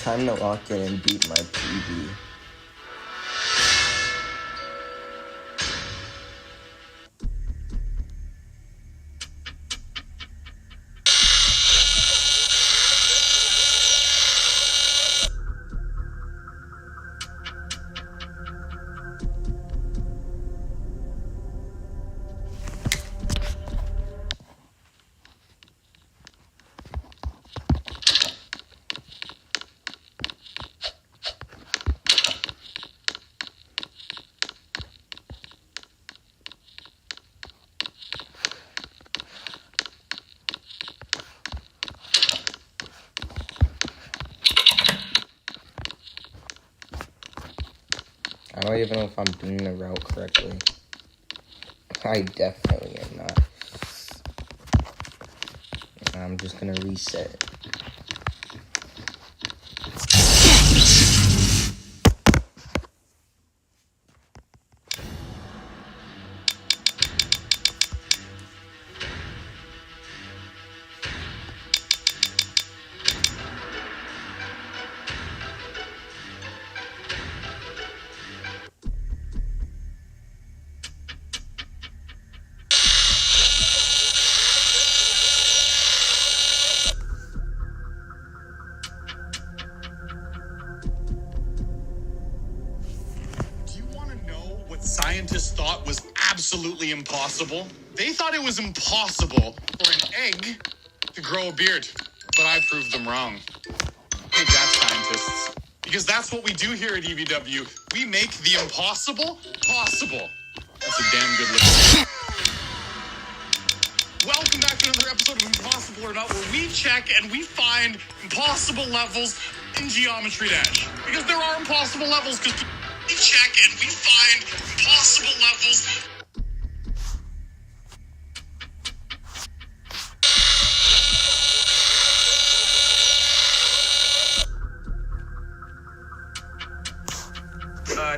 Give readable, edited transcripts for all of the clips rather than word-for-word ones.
Time to lock in and beat my PB. I don't even know if I'm doing the route correctly. I definitely am not. I'm just gonna reset. Scientists thought was absolutely impossible. They thought it was impossible for an egg to grow a beard, but I proved them wrong. Take that, scientists. Because that's what we do here at EVW. We make the impossible possible. That's a damn good look. Welcome back to another episode of Impossible or Not, where we check and we find impossible levels in Geometry Dash. Because there are impossible levels, because we check and we find impossible levels.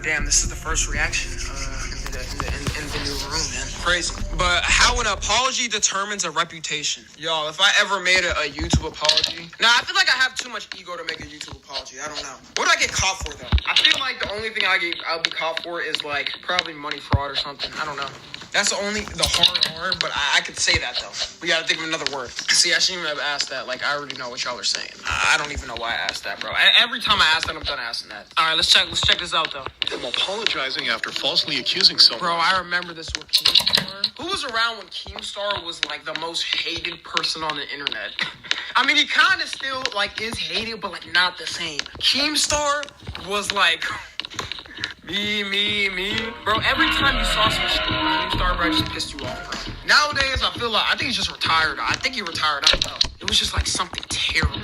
Damn, this is the first reaction in the new room, man. Crazy. But how an apology determines a reputation. Y'all, if I ever made a YouTube apology... Nah, I feel like I have too much ego to make a YouTube apology. I don't know. What do I get caught for, though? I feel like the only thing I'll be caught for is, like, probably money fraud or something. I don't know. That's the hard, but I could say that, though. We gotta think of another word. See, I shouldn't even have asked that. Like, I already know what y'all are saying. I don't even know why I asked that, bro. Every time I ask that, I'm done asking that. All right, let's check this out, though. I'm apologizing after falsely accusing someone. Bro, I remember this with Keemstar. Who was around when Keemstar was, like, the most hated person on the internet? I mean, he kind of still, like, is hated, but, like, not the same. Keemstar was, like... Me. Bro, every time you saw some shit from Keemstar, bro, it just pissed you off, bro. Nowadays, I think he's just retired. I think he retired. I don't know. It was just like something terrible.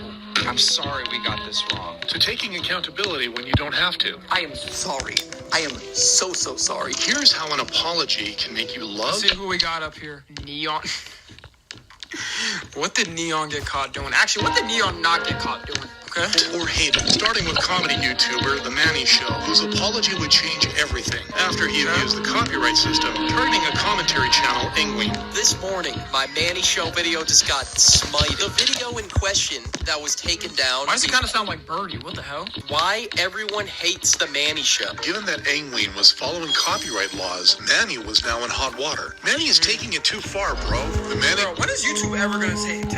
I'm sorry we got this wrong. To taking accountability when you don't have to. I am sorry. I am so sorry. Here's how an apology can make you love. Let's see who we got up here. Neon. What did Neon get caught doing? Actually, what did Neon not get caught doing? Okay. Or hate him. Starting with comedy YouTuber The Manny Show, whose apology would change everything after he abused the copyright system, targeting a commentary channel, Ingwing. This morning, my Manny Show video just got smited. The video in question that was taken down. Why does it kind of sound like Birdie? What the hell? Why everyone hates the Manny Show. Given that Ingwing was following copyright laws, Manny was now in hot water. Manny is taking it too far, bro. Bro, when is YouTube ever gonna change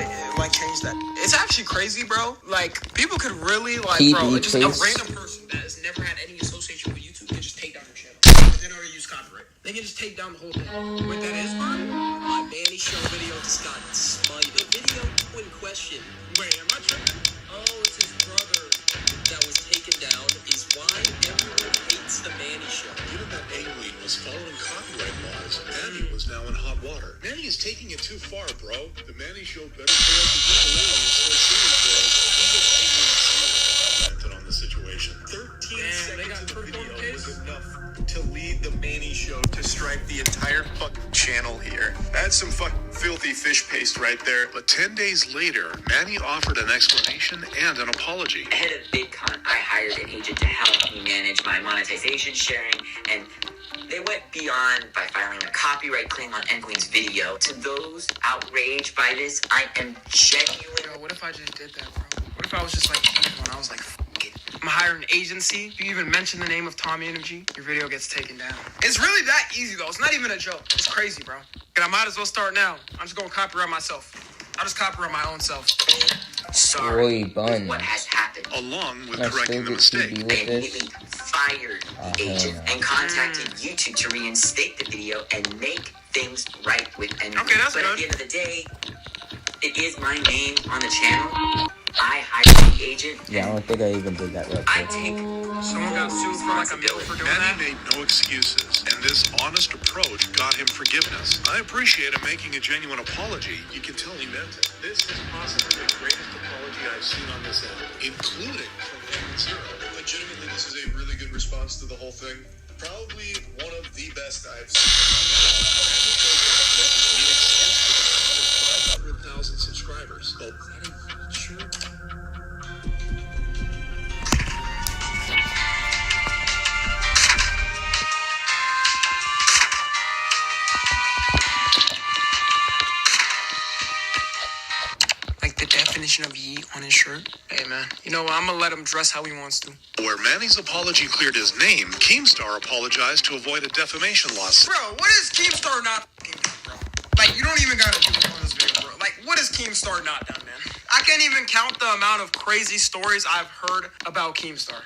that? It's actually crazy, bro. Like, people could really, like, bro, just a random person that has never had any association with YouTube can just take down your channel. They don't already use copyright. They can just take down the whole thing. Wait, that is Birdie? My Manny Show video just got smited. The video in question. Wait, am I tripping? Oh, it's his brother that was taken down is why everyone hates the Manny Show. Given that Aileen was following copyright laws, Manny was now in hot water. Manny is taking it too far, bro. The Manny Show better pull up the ukulele and start singing for us. Even Aileen commented on the situation. 13 seconds of the video was enough to lead the Manny Show to strike the entire fucking channel here. That's some fucking filthy fish paste right there. But 10 days later, Manny offered an explanation and an apology. Ahead of VidCon, I hired an agent to help me manage my monetization sharing, and they went beyond by filing a copyright claim on Engwing's video. To those outraged by this, I am genuine. Bro, what if I just did that, bro? What if I was just like, I was like, hire an agency, if you even mention the name of Tommy Energy, your video gets taken down. It's really that easy, though. It's not even a joke. It's crazy, bro. And I might as well start now. I'm just going to copyright myself. I'll just copyright my own self. Sorry Roy Bun. what has happened. Along with Can I correcting the still get mistake. TB They with this? immediately fired the agent and contacted YouTube to reinstate the video and make things right with NBC. Okay, that's but good. at the end of the day, it is my name on the channel. I hired the agent. Yeah, I don't think I even did that real I quick. take Someone got sued for like a meal for doing that. Manny made no excuses, and this honest approach got him forgiveness. I appreciate him making a genuine apology. You can tell he meant it. This is possibly the greatest apology I've seen on this end, including from Him Zero. Legitimately, this is a really good response to the whole thing. Probably one of the best I've seen. 500,000 subscribers. Oh, sure. Like the definition of yeet on his shirt. Hey, man. You know what? I'm going to let him dress how he wants to. Where Manny's apology cleared his name, Keemstar apologized to avoid a defamation lawsuit. Bro, what is Keemstar not fucking done, bro? Like, you don't even got to do it on this video, bro. Like, what is Keemstar not done, man? I can't even count the amount of crazy stories I've heard about Keemstar.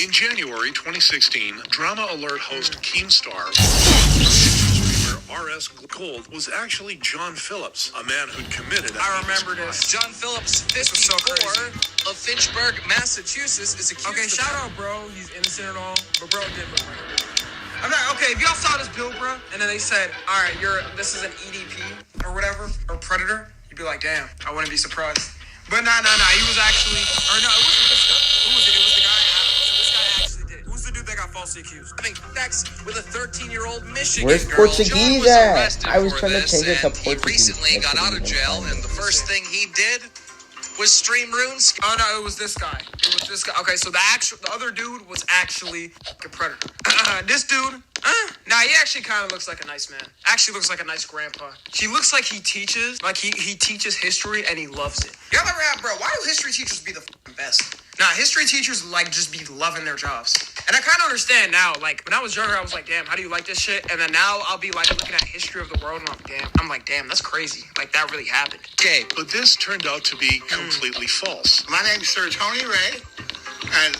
In January 2016, Drama Alert host Keemstar streamer R.S. Gold was actually John Phillips, a man who'd committed. I remember this. John Phillips, This was so 54, crazy. of Finchburg, Massachusetts, is accused Okay, of... shout out, bro. He's innocent and all, but bro did look like it. I'm not okay. If y'all saw this bill, bro, and then they said, "All right, this is an EDP or whatever or predator," you'd be like, "Damn, I wouldn't be surprised." But nah. He was actually, or no, it wasn't this guy. Who was it? It was the guy. So this guy actually did it. Who's the dude that got falsely accused? having sex with a 13-year-old Michigan Where's girl. Portuguese John was at? arrested I was for trying to this, change it to and he Portuguese. recently got out of jail, and the first thing he did was stream runes. Oh no, it was this guy. It was this guy. Okay, so the other dude was actually a predator. This dude, nah, he actually kind of looks like a nice man. Actually looks like a nice grandpa. He looks like he teaches, like he teaches history and he loves it. Y'all ever have, bro? Why do history teachers be the fucking best? Nah, history teachers like just be loving their jobs. And I kind of understand now. Like when I was younger, I was like, damn, how do you like this shit? And then now I'll be like looking at history of the world and I'm like, damn, that's crazy. Like that really happened. Okay, But this turned out to be completely false. My name's Sir Tony Ray, and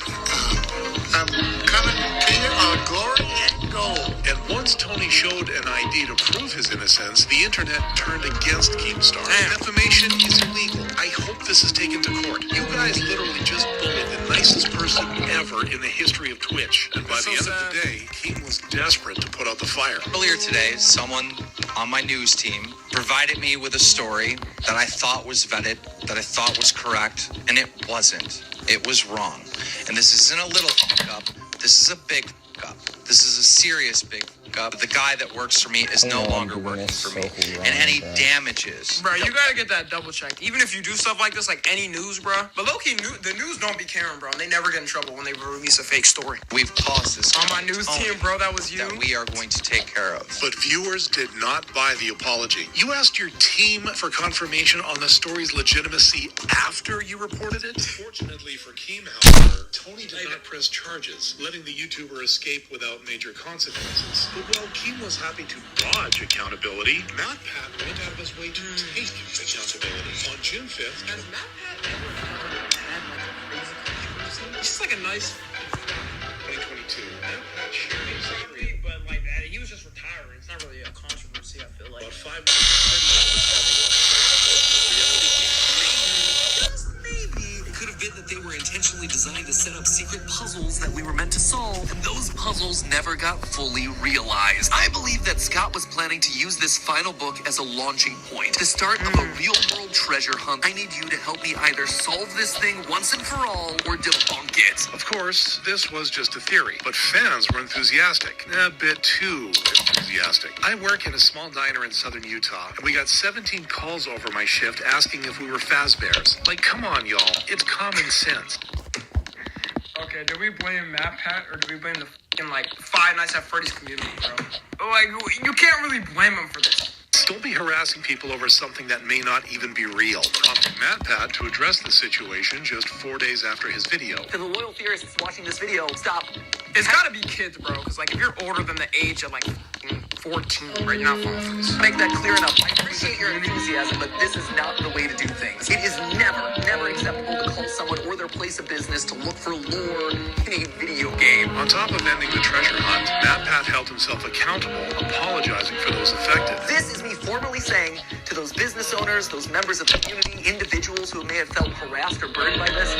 I'm coming to you on Glory and Gold. And once Tony showed an ID to prove his innocence, the internet turned against Keemstar. Damn. Defamation is illegal. I hope this is taken to court. You guys literally just bullied the nicest person ever in the history of Twitch. And by That's the so end of the sad. day, Keem was desperate to put out the fire. Earlier today, someone on my news team provided me with a story that I thought was vetted, that I thought was correct, and it wasn't. It was wrong. And this isn't a little fuck up. This is a big fuck up. This is a serious big fuck up. The guy that works for me is no longer working for me. And any damages. Bro, you gotta get that double checked. Even if you do stuff like this, like any news, bro. But low-key, the news don't be caring, bro. And they never get in trouble when they release a fake story. We've caused this On my news team, bro, that was you. that we are going to take care of. But viewers did not buy the apology. You asked your team for confirmation on the story's legitimacy after you reported it? Fortunately for Keem, however, Tony did not press charges, letting the YouTuber escape without major consequences. But while Keem was happy to dodge accountability, MatPat went out of his way to take accountability. On June 5th, Has Matt Pat ever had like a crazy controversy? He's just like a nice 2022, MatPat shared a secret but like he was just retiring. It's not really a controversy, I feel like. about 5 minutes of reality game. maybe it could have been that they were intentionally designed to set up secret puzzles that we were meant to solve, and those puzzles never got fully realized. I believe that Scott was planning to use this final book as a launching point, the start of a real-world treasure hunt. I need you to help me either solve this thing once and for all, or debunk it. Of course, this was just a theory, but fans were enthusiastic. A bit too enthusiastic. I work in a small diner in southern Utah, and we got 17 calls over my shift asking if we were Fazbears. Like, come on, y'all. It's common sense. Okay, do we blame MatPat or do we blame the fucking like Five Nights at Freddy's community, bro? Like you can't really blame him for this. Don't be harassing people over something that may not even be real. Prompting MatPat to address the situation just 4 days after his video. To the loyal theorists watching this video, stop. It's gotta be kids, bro, because, like, if you're older than the age of, like, 14, right, you're not falling for this. Make that clear enough. I appreciate your enthusiasm, but this is not the way to do things. It is never acceptable to call someone or their place of business to look for lore in a video game. On top of ending the treasure hunt, MatPat held himself accountable, apologizing for those affected. This is me formally saying to those business owners, those members of the community, individuals who may have felt harassed or burdened by this,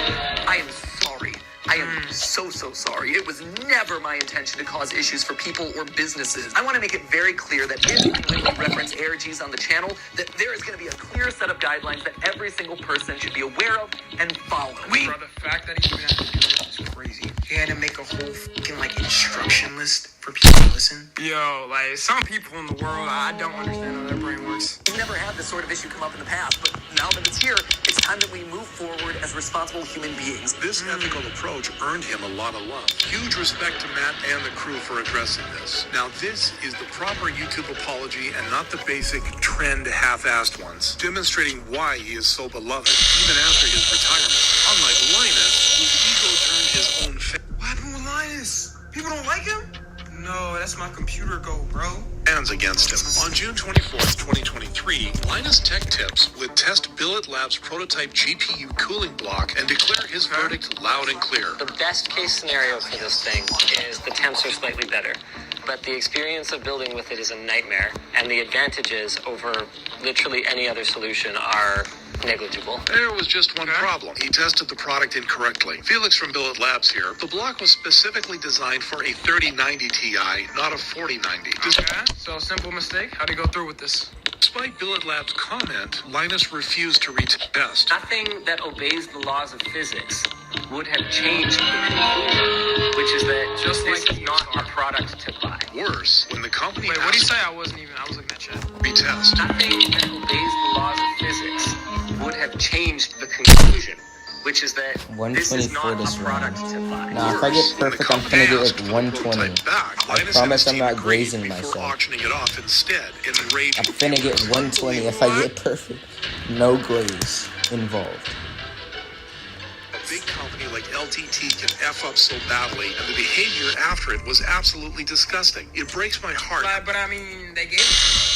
I am sorry. I am so sorry. It was never my intention to cause issues for people or businesses. I want to make it very clear that if and when we reference ARGs on the channel, that there is going to be a clear set of guidelines that every single person should be aware of and follow. Bro, the fact that he even had to do this is crazy. He had to make a whole fucking, like, instruction list for people to listen. Yo, like, some people in the world, I don't understand how their brain works. We've never had this sort of issue come up in the past, but now that it's here, it's time that we move forward as responsible human beings. This ethical approach earned him a lot of love. Huge respect to Matt and the crew for addressing this. Now, this is the proper YouTube apology and not the basic trend half-assed ones, demonstrating why he is so beloved even after his retirement. Unlike Linus, whose ego turned his own What happened with Linus? People don't like him? No, that's my computer go, bro. fans against him. On June 24th, 2023, Linus Tech Tips would test Billet Labs' prototype GPU cooling block and declare his verdict loud and clear. The best case scenario for this thing is the temps are slightly better, but the experience of building with it is a nightmare, and the advantages over literally any other solution are negligible. There was just one problem. He tested the product incorrectly. Felix from Billet Labs here. The block was specifically designed for a 3090 Ti, not a 4090. Okay, so simple mistake. How'd he go through with this? Despite Billet Labs' comment, Linus refused to retest. Nothing that obeys the laws of physics would have changed the conclusion, which is that Just this like is the not star. a product to buy. Worse, when the company Wait, what did he asked say? I was looking at chat. to retest. Nothing that obeys the laws of physics would have changed the conclusion, which is that this is 124 not this a product round. to buy. Nah, if I get When the perfect, I'm company gonna get asked like for the 120. prototype back, I Linus and promise his I'm team not agreed grazing before myself. auctioning it off instead in the rage. I'm finna get 120 if I get perfect. No glaze involved. A big company like LTT can F up so badly, and the behavior after it was absolutely disgusting. It breaks my heart But I mean, they gave it to him.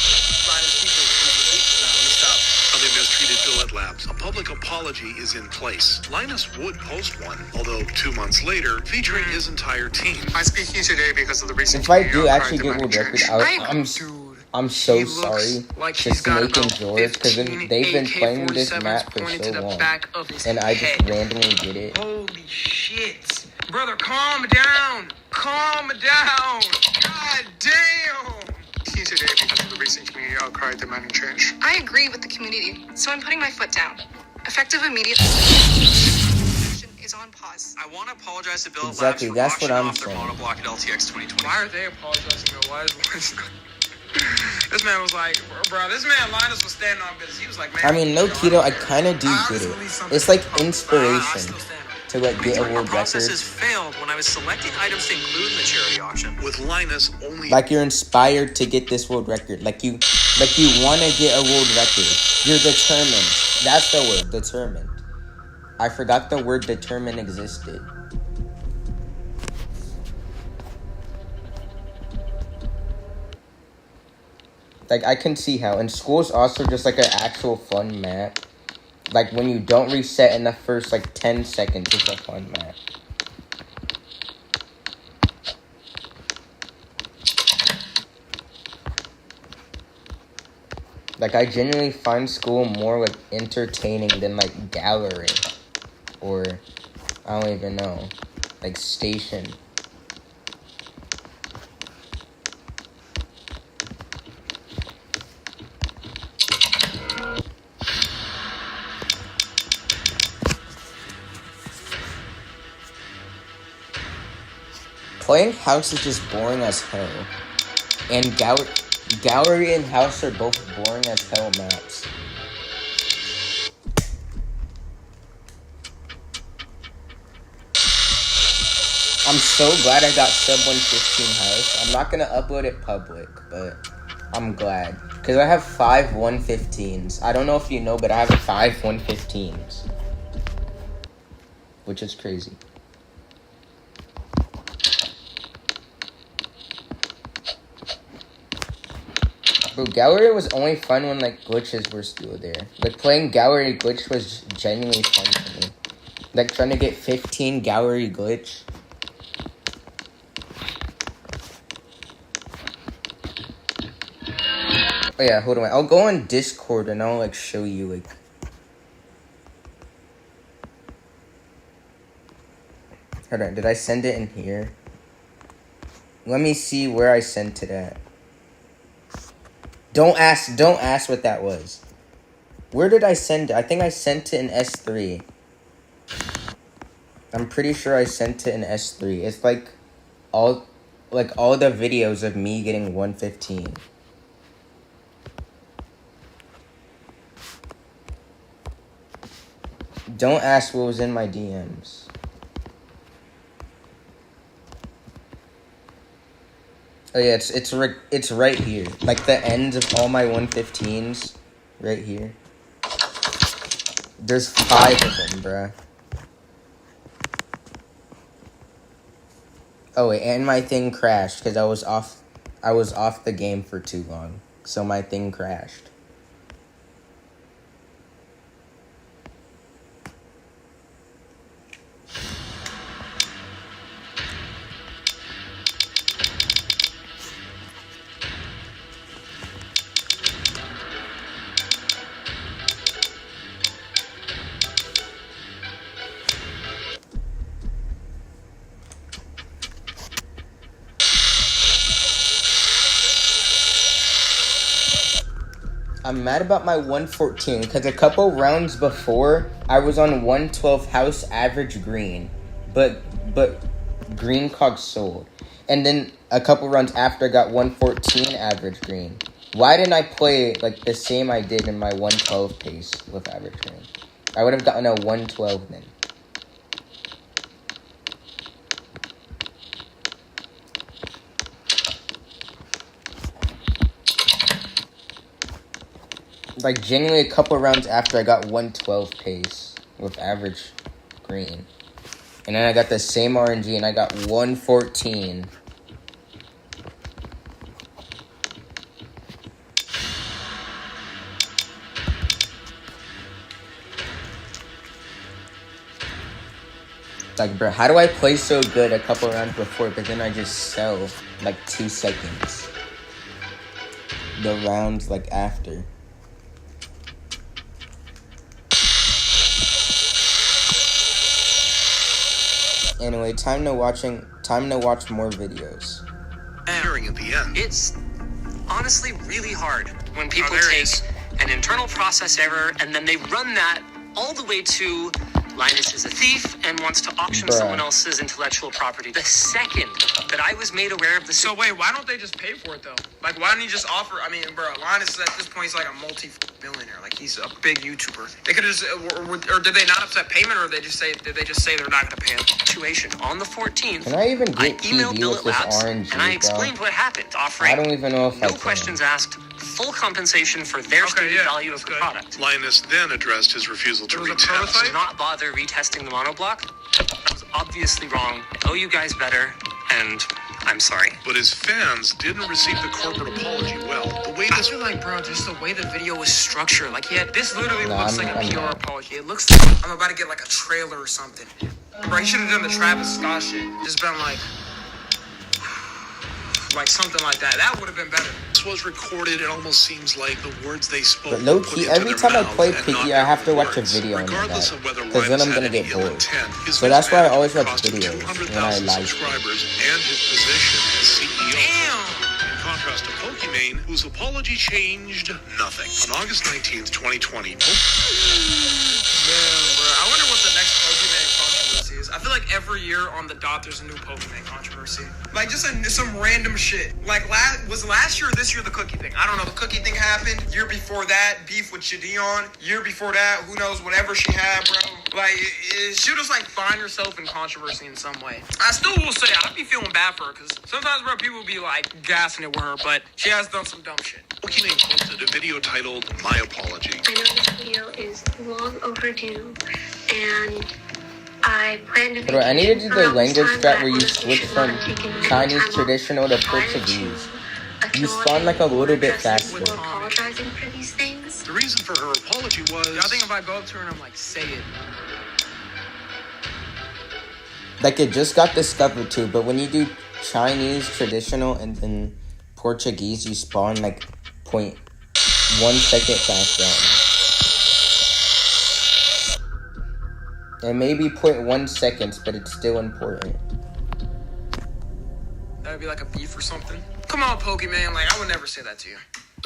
Linus people. Let me stop. how they mistreated Billet Labs. A public apology is in place. Linus would post one, although 2 months later, featuring his entire team. I'm speaking today because of the recent If I tweet do out actually by get the world record, Dude. I'm so He looks sorry like to he's got Snake and about George because 15 they've been playing this AK-47s map for pointed so to the long, back of his and I just head. randomly get it. Holy shit. Brother, calm down. Calm down. God damn. Speaking today because of the recent community outcry demanding change. I agree with the community, so I'm putting my foot down. Effective immediate is on pause. I want to apologize to Billet Exactly, Labs that's for what auctioning I'm off their saying. monoblock at LTX 2020. Why are they apologizing? Though? Why is this man was like, bro, this man Linus was standing on business. He was like, man. I mean, no yo, keto, I don't care. kind of do get Honestly, it. something It's like comes, but I inspiration still stand on it. to like get a Our world processes record. failed when I was selecting items to include in the charity auction. With Linus only Like you're inspired to get this world record. Like you want to get a world record. You're determined. That's the word, determined. I forgot the word determined existed. Like, I can see how. And school's also just, like, an actual fun map. Like, when you don't reset in the first, like, 10 seconds, it's a fun map. Like, I genuinely find school more, like, entertaining than, like, gallery. Or, I don't even know. Like, station. Playing house is just boring as hell. And gallery and house are both boring as hell maps. I'm so glad I got sub 115 house. I'm not gonna upload it public, but I'm glad. Because I have 5 115s. I don't know if you know, but I have 5 115s. Which is crazy. Bro, gallery was only fun when, like, glitches were still there. Like, playing gallery glitch was genuinely fun for me. Like, trying to get 15 gallery glitch. Oh, yeah, hold on. I'll go on Discord and I'll, like, show you, like... Hold on, did I send it in here? Let me see where I sent it at. Don't ask what that was. Where did I send it? I think I sent it in S3. I'm pretty sure I sent it in S3. It's like all the videos of me getting 115. Don't ask what was in my DMs. Oh yeah, it's right here. Like the ends of all my 115s, right here. There's 5 of them, bruh. Oh wait, and my thing crashed because I was off the game for too long, so my thing crashed. I'm mad about my 114 because a couple rounds before I was on 112 house average green, but green cog sold, and then a couple rounds after I got 114 average green. Why didn't I play like the same I did in my 112 pace with average green? I would have gotten a 112 then. Like, genuinely a couple rounds after I got 112 pace with average green. And then I got the same RNG and I got 114. Like, bro, how do I play so good a couple rounds before, but then I just sell, like, 2 seconds? The rounds, like, after. Anyway, time to watch more videos. Hearing at the end. It's honestly really hard when people take an internal process error and then they run that all the way to Linus is a thief and wants to auction someone else's intellectual property. The second that I was made aware of the... So wait, why don't they just pay for it though? Like, why don't you just offer? I mean, bro, Linus at this point he's like a multi-billionaire. Like, he's a big YouTuber. They could just, or did they not accept payment, or did they just say they're not going to pay him? Situation on the 14th. Can I even get emailed TV with this RNG, and I explained what happened, offering I don't even know if no questions asked, full compensation for their stated value of the product. Linus then addressed his refusal to retest. Did not bother retesting the monoblock. I was obviously wrong. I owe you guys better, and I'm sorry. But his fans didn't receive the corporate apology well. The way I this feel like, bro, just the way the video was structured. Like, this literally looks like a PR apology. It looks like I'm about to get like a trailer or something. Bro, he should have done the Travis Scott shit. Just been like something like that. That would have been better. This was recorded. It almost seems like the words they spoke. But low key, every time I play Piggy, I have to watch a video on that, because then I'm gonna get bored. So that's why I always watch videos when I live. Subscribers and his position as CEO. Damn. In contrast to Pokimane, whose apology changed nothing. On August 19th, 2020. Man, bro, I wonder what the next Pokemon controversy is. I feel like every year on the dot there's a new Pokemon controversy. Like, just some random shit. Like, was last year or this year the cookie thing? I don't know. The cookie thing happened. Year before that, beef with Shadion. Year before that, who knows, whatever she had, bro. Like, she'll just, like, find herself in controversy in some way. I still will say, I'd be feeling bad for her, because sometimes, bro, people be, like, gassing it with her, but she has done some dumb shit. Pokimane posted a video titled My Apology. I know this video is long overdue, and I plan to Bro, I need to do the around this language time, strat but where you honestly switch should from not have taken Chinese time off traditional to prior Portuguese. a You kill spawn like a little bit addressing faster. or apologizing for these things. The reason for her apology was... I think if I go up to her and I'm like, say it. Like, it just got discovered too, but when you do Chinese traditional and then Portuguese, you spawn like 0.1 second faster. It may be 0.1 seconds, but it's still important. That would be like a beef or something. Come on, Pokimane. Like, I would never say that to you.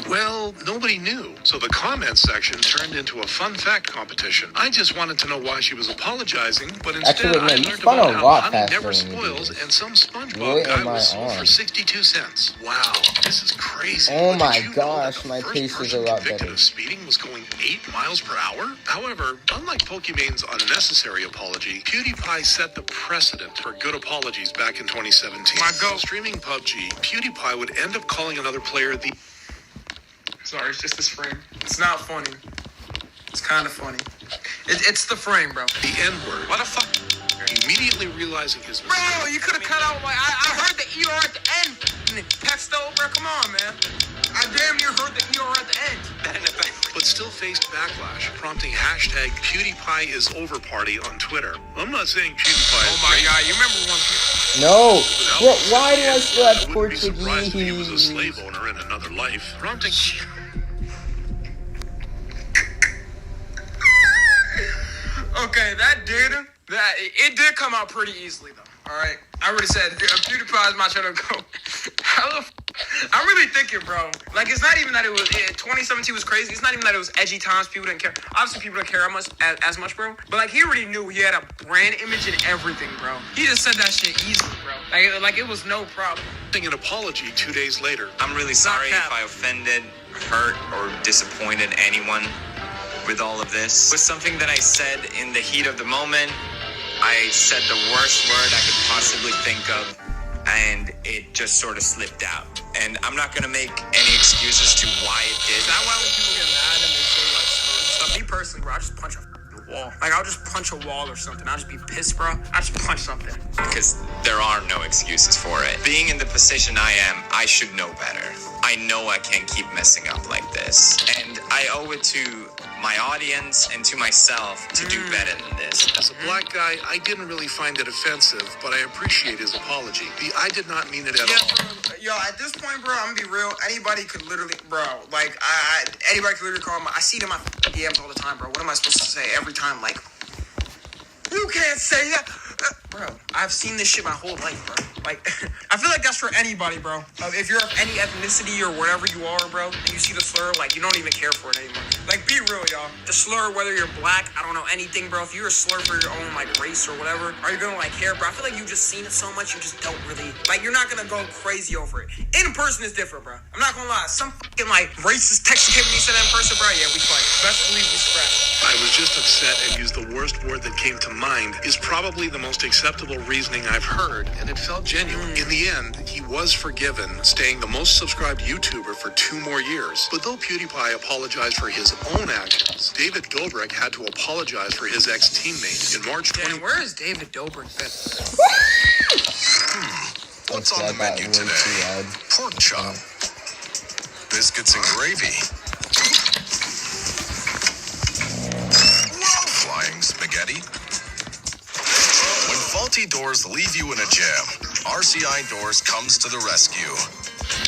Well, nobody knew, so the comments section turned into a fun fact competition. I just wanted to know why she was apologizing, but instead Actually, no, I you learned spun about a how lot honey faster never than you spoils, did. and some SpongeBob What guy am I was sold on? for 62 cents. Wow, this is crazy. Oh But my did you know that gosh, the my first pace is person a lot convicted better. of speeding was going 8 miles per hour? However, unlike Pokimane's unnecessary apology, PewDiePie set the precedent for good apologies back in 2017. My goat. While streaming PUBG, PewDiePie would end up calling another player the... Sorry, it's just this frame. It's not funny. It's kind of funny. It's the frame, bro. the N-word. What the fuck? Immediately realizing his Bro, mistake. you could have cut out, like, I heard the ER at the end. Pesto, bro, come on, man. I damn near heard the ER at the end. But still faced backlash, prompting hashtag PewDiePieIsOverParty on Twitter. I'm not saying PewDiePie Oh is my great. god, you remember one No! Without Bro, why do I N-word, still have I wouldn't be surprised if he was a Portuguese? slave owner in another life, prompting... Okay, it did come out pretty easily, though. Alright? I already said, PewDiePie is my channel to go. I'm really thinking, bro. Like, it's not even that 2017 was crazy. It's not even that it was edgy times. People didn't care. Obviously, people didn't care as much, bro. But, like, he already knew he had a brand image and everything, bro. He just said that shit easily, bro. Like it was no problem. an apology 2 days later. I'm really sorry if I offended, hurt, or disappointed anyone with all of this. It was something that I said in the heat of the moment. I said the worst word I could possibly think of, and it just sort of slipped out. And I'm not gonna make any excuses to why it did. Is that why when people get mad and they say, like, stuff? Me personally, bro, I just punch a wall. Like, I'll just punch a wall or something. I'll just be pissed, bro. I just punch something. Because there are no excuses for it. Being in the position I am, I should know better. I know I can't keep messing up like this. And I owe it to my audience and to myself to do better than this. As a black guy, I didn't really find it offensive, but I appreciate his apology. I did not mean it at all. Bro, yo, at this point, bro, I'm gonna be real. Anybody could literally, bro, like, anybody could literally call my, I see it in my DMs all the time, bro. What am I supposed to say every time? Like, you can't say that. Bro, I've seen this shit my whole life, bro. Like, I feel like that's for anybody, bro. If you're of any ethnicity or whatever you are, bro, and you see the slur, like, you don't even care for it anymore. Like, be real, y'all. The slur, whether you're black, I don't know anything, bro. If you're a slur for your own, like, race or whatever, are you gonna, like, care, bro? I feel like you just seen it so much, you just don't really, like, you're not gonna go crazy over it. In person is different, bro. I'm not gonna lie. Some fucking, like, racist text came to me, said that in person, bro. Yeah, we fight. Best believe we scratch. I was just upset and used the worst word that came to mind is probably the most acceptable reasoning I've heard, and it felt genuine. In the end, he was forgiven, staying the most subscribed YouTuber for 2 more years. But though PewDiePie apologized for his own actions, David Dobrik had to apologize for his ex-teammate. In March 20... Damn, where is David Dobrik been? What's on the menu today? Pork chop, biscuits and gravy, flying spaghetti. When faulty doors leave you in a jam, RCI Doors comes to the rescue.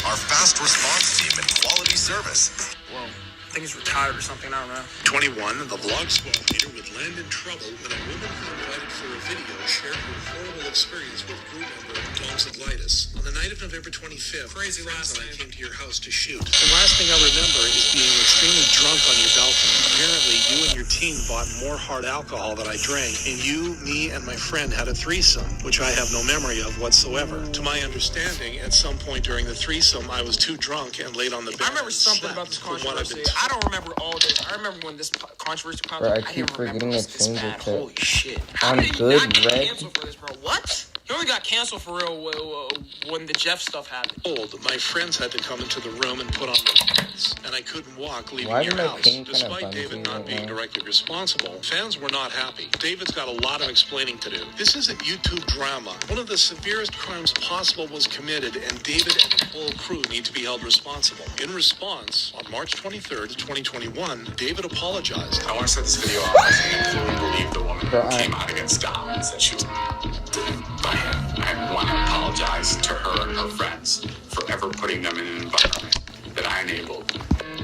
Our fast response team and quality service. Whoa, I think he's retired or something, I don't know. 21, the vlog squad leader would land in trouble when a woman who invited for a video shared her horrible experience with group member tonsillitis. On the night of November 25th, Crazy friends last and I name. came to your house to shoot. The last thing I remember is being extremely drunk on your balcony. Apparently, you and your team bought more hard alcohol than I drank, and you, me, and my friend had a threesome, which I have no memory of whatsoever. To my understanding, at some point during the threesome, I was too drunk and laid on the bed. I remember and something slept. about this From what I've been controversy. I don't remember all this. I remember when this controversy popped Bro, up. I I keep didn't remember forgetting this to this change bad. it to Holy shit. How on did he good not get red. canceled for this, bro? What? He only got canceled for real when the Jeff stuff happened. My friends had to come into the room and put on the pants, and I couldn't walk leaving Why your did my house. ping kinda Despite bug David me not right being now? directly responsible, fans were not happy. David's got a lot of explaining to do. This isn't YouTube drama. One of the severest crimes possible was committed, and David and the whole crew need to be held responsible. In response, on March 23rd, 2021, David apologized. I want to start this video off by saying I fully believe the woman Bro, who came out against Dom and said she was by him. I want to apologize to her and her friends for ever putting them in an environment that I enabled.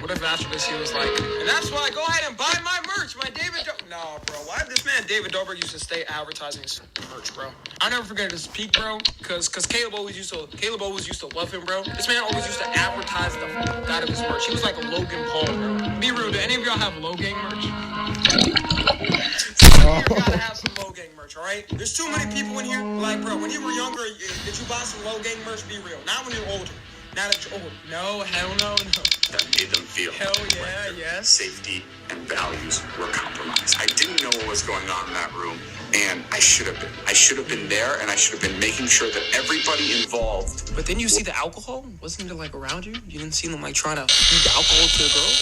What if after this he was like, and that's why go ahead and buy my merch, my David No, bro. Why did this man David Dobrik used to stay advertising his merch, bro? I'll never forget his peak, bro. Cause Caleb always used to love him, bro. This man always used to advertise the fuck out of his merch. He was like a Logan Paul, bro. Be real, do any of y'all have low gang merch? You gotta have some low gang merch, alright? There's too many people in here. Like, bro, when you were younger, did you buy some low gang merch? Be real. Not when you're older. Now that you're older. No, hell no. That made them feel Hell yeah, like their yes. safety and values were compromised. I didn't know what was going on in that room, and I should have been. I should have been there, and I should have been making sure that everybody involved But then you see the alcohol? Wasn't it like around you? You didn't see them like trying to feed the alcohol to the girl?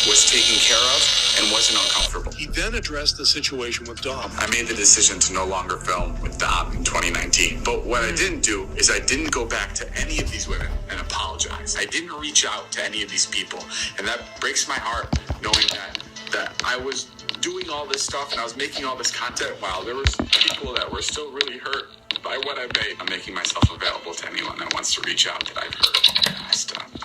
was taken care of and wasn't uncomfortable. He then addressed the situation with Dom. I made the decision to no longer film with Dom in 2019. But what I didn't do is I didn't go back to any of these women and apologize. I didn't reach out to any of these people. And that breaks my heart knowing that I was doing all this stuff and I was making all this content while there was people that were still really hurt by what I made. I'm making myself available to anyone that wants to reach out that I've hurt.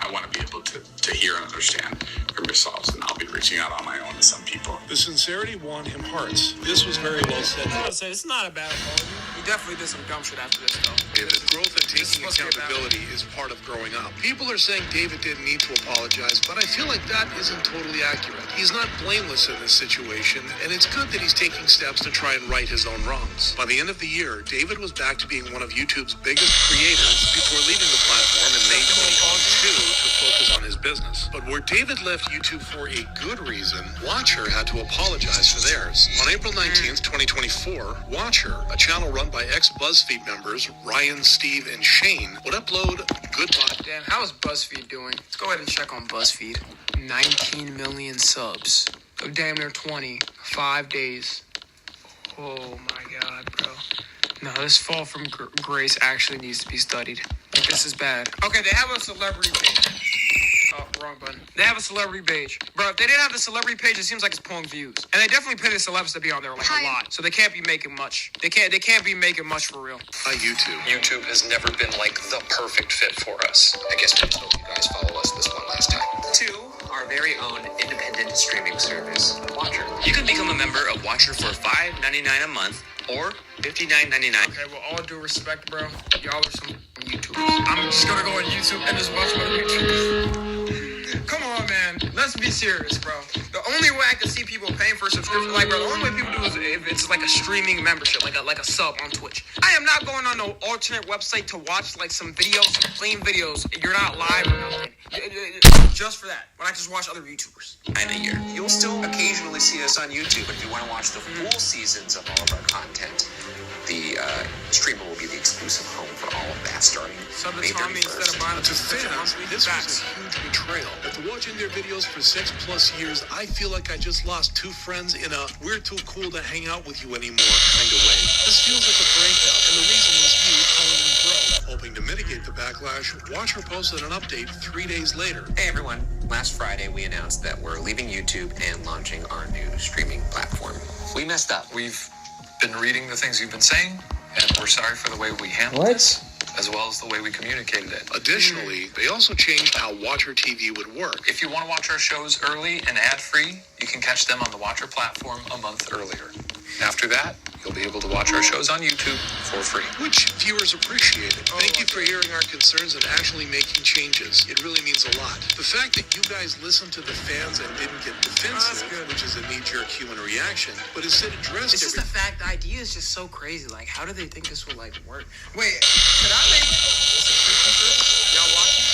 I want to be able to hear and understand from yourselves, and I'll be reaching out on my own to some people. The sincerity won him hearts. This was very well said. I would say it's not a bad apology. He definitely did some dumb shit after this, though. David, growth and taking supposed to be about- accountability is part of growing up. People are saying David didn't need to apologize, but I feel like that isn't totally accurate. He's not blameless in this situation, and it's good that he's taking steps to try and right his own wrongs. By the end of the year, David was back to being one of YouTube's biggest creators before leaving the platform in May 2022 to focus on his business. But where David left YouTube for a good reason, Watcher had to apologize for theirs. On April 19th, 2024, Watcher, a channel run by ex-BuzzFeed members Ryan, Steve, and Shane, would upload Goodbye. Damn, how is BuzzFeed doing? Let's go ahead and check on BuzzFeed. 19 million subs. So damn near 20. 5 days. Oh my god, bro. No, this fall from grace actually needs to be studied. Like, this is bad. Okay, they have a celebrity page. Oh, wrong button. They have a celebrity page. Bro, if they didn't have the celebrity page, it seems like it's pulling views. And they definitely pay the celebs to be on there like a lot. So they can't be making much. They can't be making much for real. YouTube. YouTube has never been like the perfect fit for us. I guess we just hope you guys follow us this one last time. 2, our very own independent streaming service, Watcher. You can become a member of Watcher for $5.99 a month or $59.99. Okay, well, all due respect, bro. Y'all are some YouTubers. I'm just gonna go on YouTube and just watch other YouTubers. Come on, man. Let's be serious, bro. The only way I can see people paying for a subscription, like, bro, the only way people do is if it's like a streaming membership, like a sub on Twitch. I am not going on no alternate website to watch like some videos, some plain videos. You're not live or nothing. Just for that, when I just watch other YouTubers. A year. You'll still occasionally see us on YouTube, but if you want to watch the full seasons of all of our content, the streamer will be the exclusive home for all of that starting Sub to May Tommy instead of 31st. buying a To subscription fans, monthly. this was Facts. a huge betrayal. After watching their videos for 6+ years, I feel like I just lost 2 friends in a we're too cool to hang out with you anymore kind of way. This feels like a breakup, and the reason was you calling me bro. Hoping to mitigate the backlash, Watcher posted an update 3 days later. Hey everyone, last Friday we announced that we're leaving YouTube and launching our new streaming platform. We messed up. We've been reading the things you've been saying, and we're sorry for the way we handled this, as well as the way we communicated it. Additionally, they also changed how Watcher TV would work. If you want to watch our shows early and ad-free, you can catch them on the Watcher platform a month earlier. After that, You'll be able to watch our shows on YouTube for free. Which viewers appreciate it. Thank you for hearing our concerns and actually making changes. It really means a lot. The fact that you guys listened to the fans and didn't get defensive, which is a knee-jerk human reaction, but instead addressed It's just the fact the idea is just so crazy. Like, how do they think this will like work? Wait, could I make a subscription service? Y'all watching?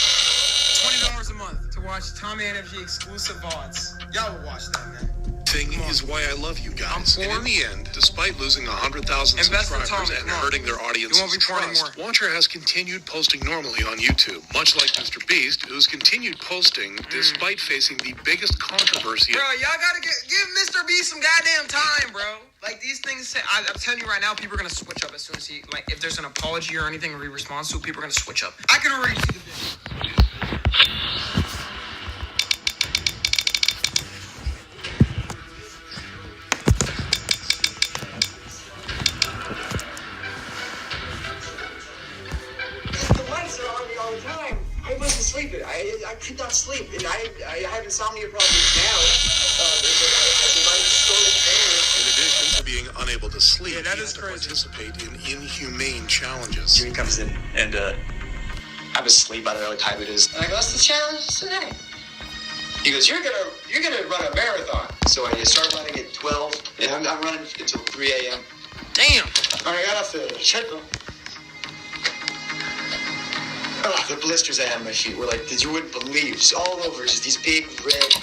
$20 a month to watch Tommy NFG exclusive VODs. Y'all will watch that, man. Thing is why I love you guys. And in the end, despite losing 100,000 Invest in subscribers Tommy, and come on. hurting their You won't audience's be poor trust, anymore. Watcher has continued posting normally on YouTube, much like Mr. Beast, who's continued posting despite facing the biggest controversy. Bro, y'all gotta give Mr. B some goddamn time, bro. Like, these things say, I'm telling you right now, people are gonna switch up as soon as he, like, if there's an apology or anything or he responds to, people are gonna switch up. I can already see the video. The lights are on me all the time. I wasn't sleeping. I could not sleep, and I have insomnia problems now. In addition to being unable to sleep, he had to participate in inhumane challenges. Jimmy comes in and I was asleep by the early time it is. And I go, what's the challenge today? He goes, you're gonna run a marathon. So I start running at 12, and I'm running until 3 a.m. Damn. I got off the treadmill. Oh, the blisters I had on my feet were like, you wouldn't believe, just all over, just these big red.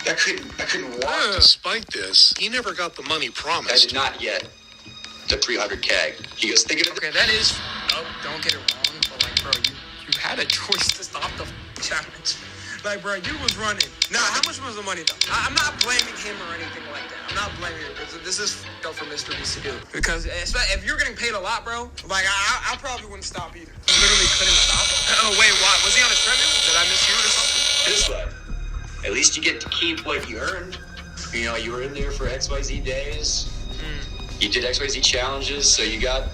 I couldn't walk. Despite this, he never got the money promised. I did not get the 300K. He goes, think of it. Okay, that is. Oh, don't get it wrong, but like, bro, you had a choice to stop the challenge. Like, bro, you was running. Now, how much was the money though? I'm not blaming him or anything like that. I'm not blaming him. This is up for Mr. Beast to do. Because if you're getting paid a lot, bro, like I probably wouldn't stop either. He literally couldn't stop. Oh wait, what? Was he on a treadmill? Did I mishear it or something? This way. At least you get to keep what you earned. You know, you were in there for XYZ days. You did XYZ challenges, so you got,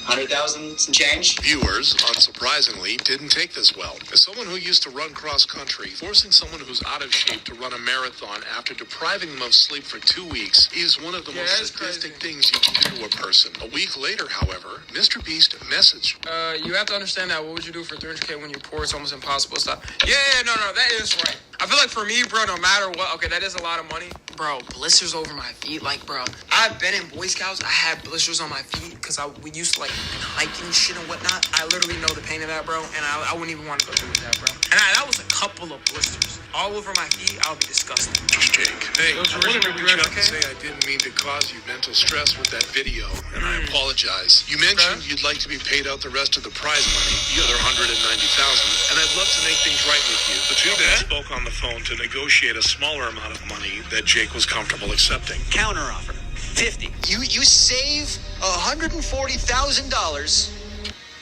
100,000 some change. Viewers, unsurprisingly, didn't take this well. As someone who used to run cross-country, forcing someone who's out of shape to run a marathon after depriving them of sleep for 2 weeks is one of the most sadistic things you can do to a person. A week later, however, Mr. Beast messaged. You have to understand that. What would you do for 300K when you're poor? It's almost impossible to stop. Yeah, no, that is right. I feel like for me, bro, no matter what, okay, that is a lot of money. Bro, blisters over my feet. Like, bro, I've been in Boy Scouts. I had blisters on my feet because we used to, like, hiking shit and whatnot. I literally know the pain of that, bro, and I wouldn't even want to go through with that, bro. And that was a couple of blisters. All over my feet, I would be disgusted. Just Jake. Hey, I wanted to reach out and say I didn't mean to cause you mental stress with that video, and I apologize. You mentioned you'd like to be paid out the rest of the prize money, the other 190,000, and I'd love to make things right with you. The two men spoke on the phone to negotiate a smaller amount of money that Jake was comfortable accepting. Counteroffer. 50. You save $140,000.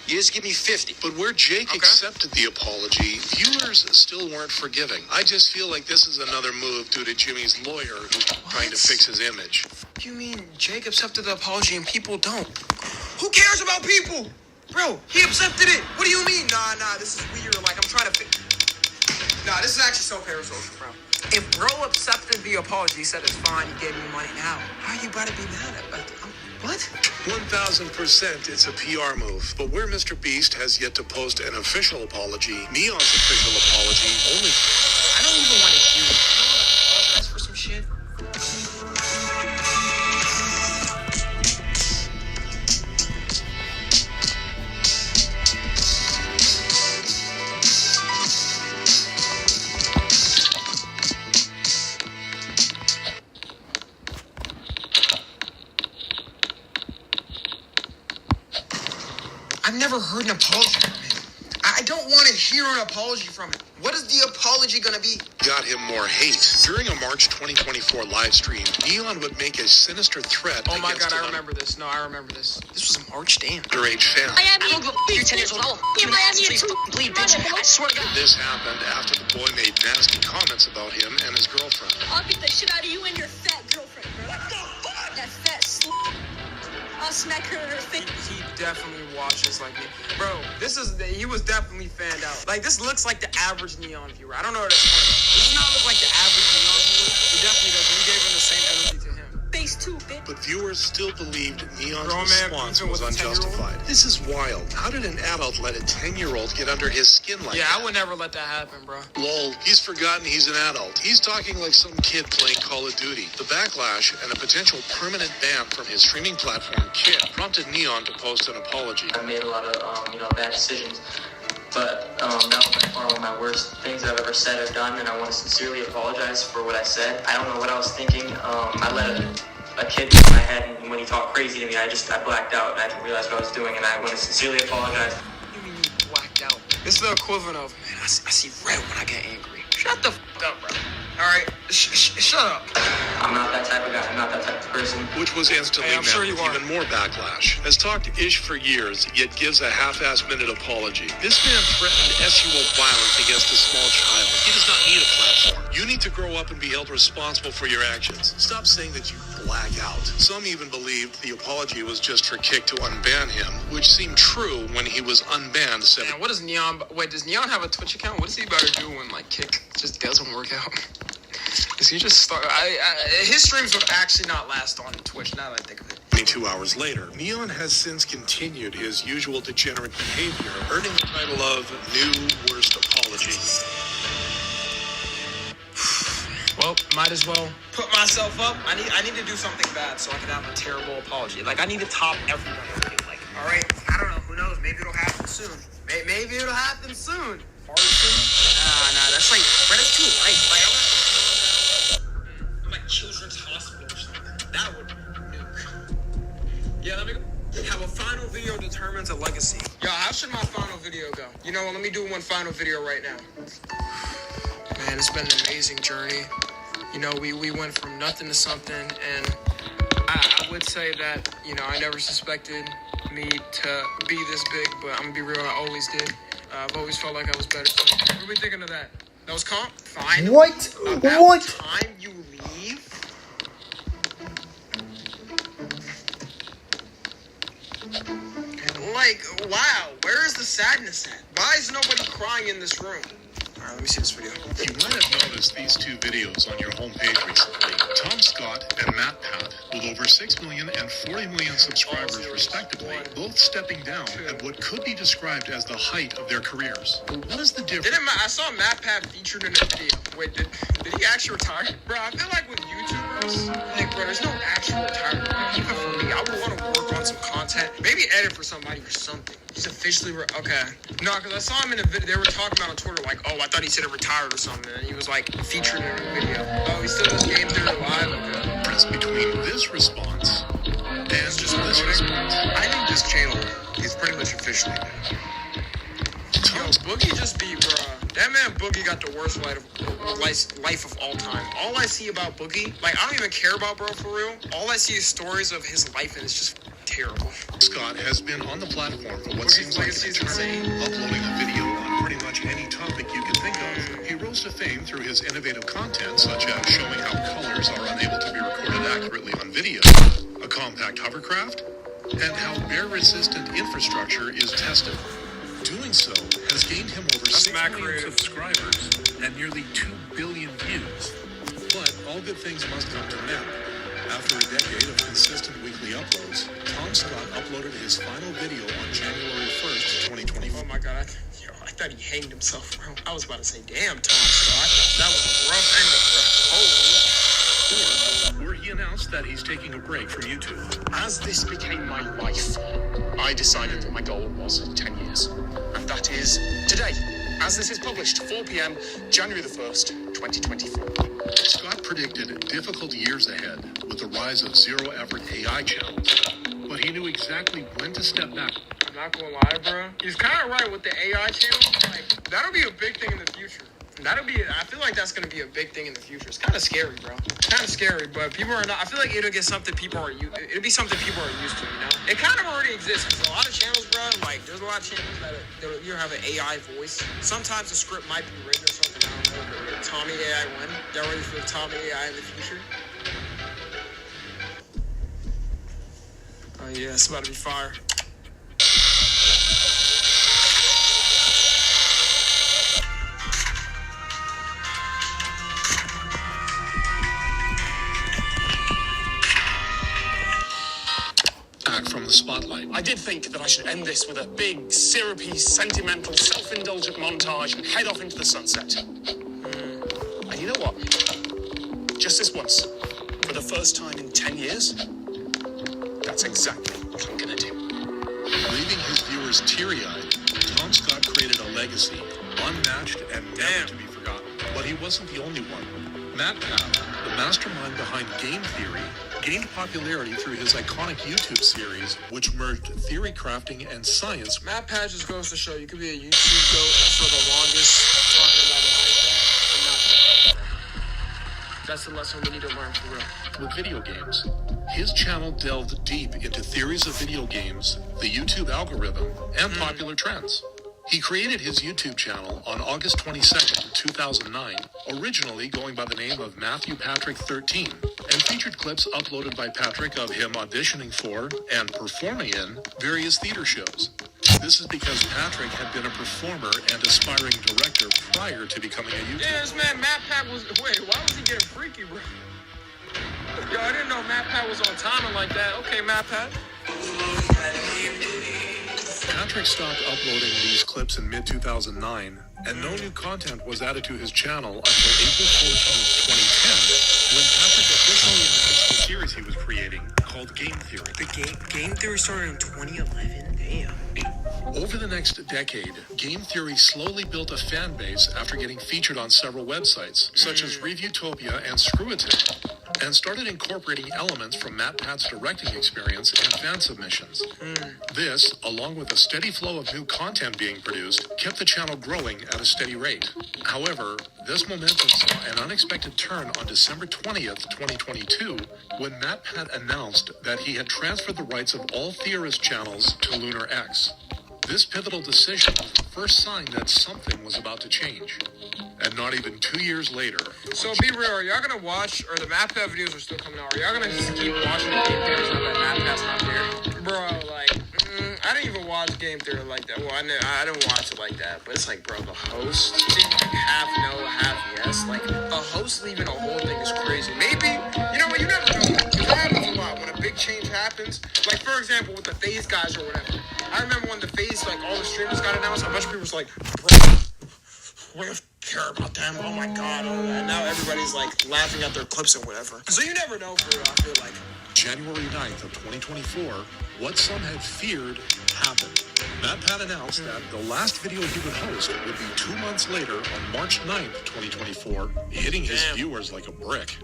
You just give me 50. But where Jake accepted the apology, viewers still weren't forgiving. I just feel like this is another move due to Jimmy's lawyer who's trying to fix his image. You mean Jake accepted the apology and people don't? Who cares about people? Bro, he accepted it. What do you mean? Nah, this is weird. Like, I'm trying to fix. Nah, this is actually so parasocial, bro. If bro accepted the apology, he said it's fine, he gave me money now, how are you about to be mad at? What? 1,000% it's a PR move. But where Mr. Beast has yet to post an official apology, Neon's official apology only... I don't even want to do it. I don't want to apologize for some shit. I've never heard an apology from him. I don't want to hear an apology from him. What is the apology going to be? Got him more hate. During a March 2024 live stream, Neon would make a sinister threat Oh my against god, I remember this. No, I remember this. This was March, damn. underage fan. I don't give a f***. You're 10 years old. I will f*** you in the ass until you f***ing bleed, bitch. I swear to God. This happened after the boy made nasty comments about him and his girlfriend. I'll beat the shit out of you and your fat girlfriend, bro. What the fuck? That fat slut. I'll smack her in her face. He definitely watches like me. Bro, he was definitely fanned out. Like, this looks like the average Neon viewer. I don't know what that's funny. This does not look like the average Neon viewer. It definitely does. We gave him the same energy to him. stupid. But viewers still believed Neon's Grown man response beefing was with a 10-year-old? unjustified. This is wild. How did an adult let a 10-year-old get under his skin like Yeah, that? I would never let that happen, bro. Lol, he's forgotten he's an adult. He's talking like some kid playing Call of Duty. The backlash and a potential permanent ban from his streaming platform, Kick, prompted Neon to post an apology. I made a lot of bad decisions, but that was by far one of my worst things I've ever said or done, and I want to sincerely apologize for what I said. I don't know what I was thinking. I let a kid get in my head, and when he talked crazy to me, I blacked out, and I didn't realize what I was doing, and I want to sincerely apologize. What do you mean you blacked out? It's the equivalent of, man, I see red when I get angry. Shut the f*** up, bro. Alright, shut up. I'm not that type of guy. I'm not that type of person. Which was instantly met with even more backlash. Has talked ish for years, yet gives a half-assed minute apology. This man threatened SUO violence against a small child. He does not need a platform. You need to grow up and be held responsible for your actions. Stop saying that you black out. Some even believed the apology was just for Kick to unban him, which seemed true when he was unbanned. Man, what does Neon... Wait, does Neon have a Twitch account? What is he about to do when, like, Kick just doesn't work out? Is he just start? His streams would actually not last on Twitch. Now that I think of it. 22 hours later, Neon has since continued his usual degenerate behavior, earning the title of New Worst Apology. Well, might as well put myself up. I need to do something bad so I can have a terrible apology. Like I need to top everybody. Like, all right, I don't know. Who knows? Maybe it'll happen soon. Maybe it'll happen soon. Nah, that's like, bro, that's too light. Like, I'm like Children's Hospital or something. That would nuke. Yeah, let me go. Have a final video determines a legacy. Yo, how should my final video go? You know what? Let me do one final video right now. Man, it's been an amazing journey. You know, we went from nothing to something, and I would say that, you know, I never suspected me to be this big, but I'm gonna be real, I always did. I've always felt like I was better. So what are we thinking of that? That was comp? Fine. What? What? Time you leave? Like, wow, where is the sadness at? Why is nobody crying in this room? Alright, let me see this video. You might have noticed these two videos on your homepage recently. Tom Scott and Matt Pat, with over 6 million and 40 million subscribers respectively, both stepping down at what could be described as the height of their careers. But what is the difference? I saw Matt Pat featured in a video. Wait, did he actually retire? Bro, I feel like with YouTubers, like, bro, there's no actual retirement. Like, even for me, I would want to work on some content. Maybe edit for somebody or something. He's officially, okay. No, because I saw him in a video. They were talking about on Twitter, like, oh, I thought he said it retired or something. And he was, like, featured in a video. Oh, he still does Game Theory Live? Okay. The difference between this response and just this response. I think this channel is pretty much officially dead. Yo, Boogie just beat, bruh. That man Boogie got the worst life of all time. All I see about Boogie, like, I don't even care about bro for real. All I see is stories of his life, and it's just terrible. Scott has been on the platform for what seems like an eternity, uploading a video on pretty much any topic you can think of. He rose to fame through his innovative content, such as showing how colors are unable to be recorded accurately on video, a compact hovercraft, and how bear-resistant infrastructure is tested. Doing so has gained him over 6 million subscribers and nearly 2 billion views. But all good things must come to an end. After a decade of consistent weekly uploads, Tom Scott uploaded his final video on January 1st, 2024. Oh my god, I thought he hanged himself, bro. I was about to say, damn, Tom Scott. That was a rough ending, bro. Holy. Where he announced that he's taking a break from YouTube. As this became my life, I decided that my goal was 10 years. And that is today, as this is published, 4 p.m., January the 1st, 2024. Scott predicted difficult years ahead with the rise of zero-effort AI channels, but he knew exactly when to step back. I'm not gonna lie, bro. He's kind of right with the AI channel. Like, that'll be a big thing in the future. I feel like that's gonna be a big thing in the future. It's kind of scary, bro. Kind of scary, but people are not. I feel like it'll get something it'll be something people are used to, you know? It kind of already exists. There's a lot of channels, bro. Like, there's a lot of channels that you have an AI voice. Sometimes the script might be written or something. I don't know. But Tommy AI when? They're ready for Tommy AI in the future. Oh yeah, it's about to be fire. the spotlight. I did think that I should end this with a big, syrupy, sentimental, self-indulgent montage and head off into the sunset. And you know what? Just this once, for the first time in 10 years, that's exactly what I'm gonna do. Leaving his viewers teary-eyed, Tom Scott created a legacy, unmatched and never to be forgotten. But he wasn't the only one. MatPat, the mastermind behind Game Theory, gained popularity through his iconic YouTube series, which merged theory crafting and science. MatPat just goes to show you could be a YouTube goat for the longest, talking about Minecraft, but not. That's the lesson we need to learn for real. With video games. His channel delved deep into theories of video games, the YouTube algorithm, and popular trends. He created his YouTube channel on August 22nd, 2009, originally going by the name of Matthew Patrick 13, and featured clips uploaded by Patrick of him auditioning for and performing in various theater shows. This is because Patrick had been a performer and aspiring director prior to becoming a YouTuber. Yeah, this man MatPat was... Wait, why was he getting freaky, bro? Yo, I didn't know MatPat was on timing like that. Okay, MatPat. Patrick stopped uploading these clips in mid-2009, and no new content was added to his channel until April 14th, 2010, when Patrick officially announced the series he was creating, called Game Theory. The Game Theory started in 2011? Damn. Over the next decade, Game Theory slowly built a fan base after getting featured on several websites, such as Reviewtopia and Screwiton, and started incorporating elements from MatPat's directing experience and fan submissions. This, along with a steady flow of new content being produced, kept the channel growing at a steady rate. However, this momentum saw an unexpected turn on December 20th, 2022, when MatPat announced that he had transferred the rights of all Theorist channels to Lunar X. This pivotal decision was the first sign that something was about to change. And not even 2 years later... So be real, are y'all gonna watch, or the MatPat videos are still coming out, are y'all gonna just keep watching the Game Theory now that MatPat's not there? Bro, like, I didn't even watch Game Theory like that. Well, I didn't watch it like that, but it's like, bro, the host seems like half no, half yes. Like, a host leaving a whole thing is crazy. Maybe, you know what, you never know. That happens a lot when a big change happens. Like, for example, with the FaZe guys or whatever. I remember when the FaZe, like, all the streamers got announced, a bunch of people was like, bro, we don't care about them, oh my god, all that. Now everybody's, like, laughing at their clips or whatever. So you never know for real, I feel like. January 9th of 2024, what some had feared happened. MatPat announced that the last video he would host would be 2 months later on March 9th, 2024, hitting his viewers like a brick.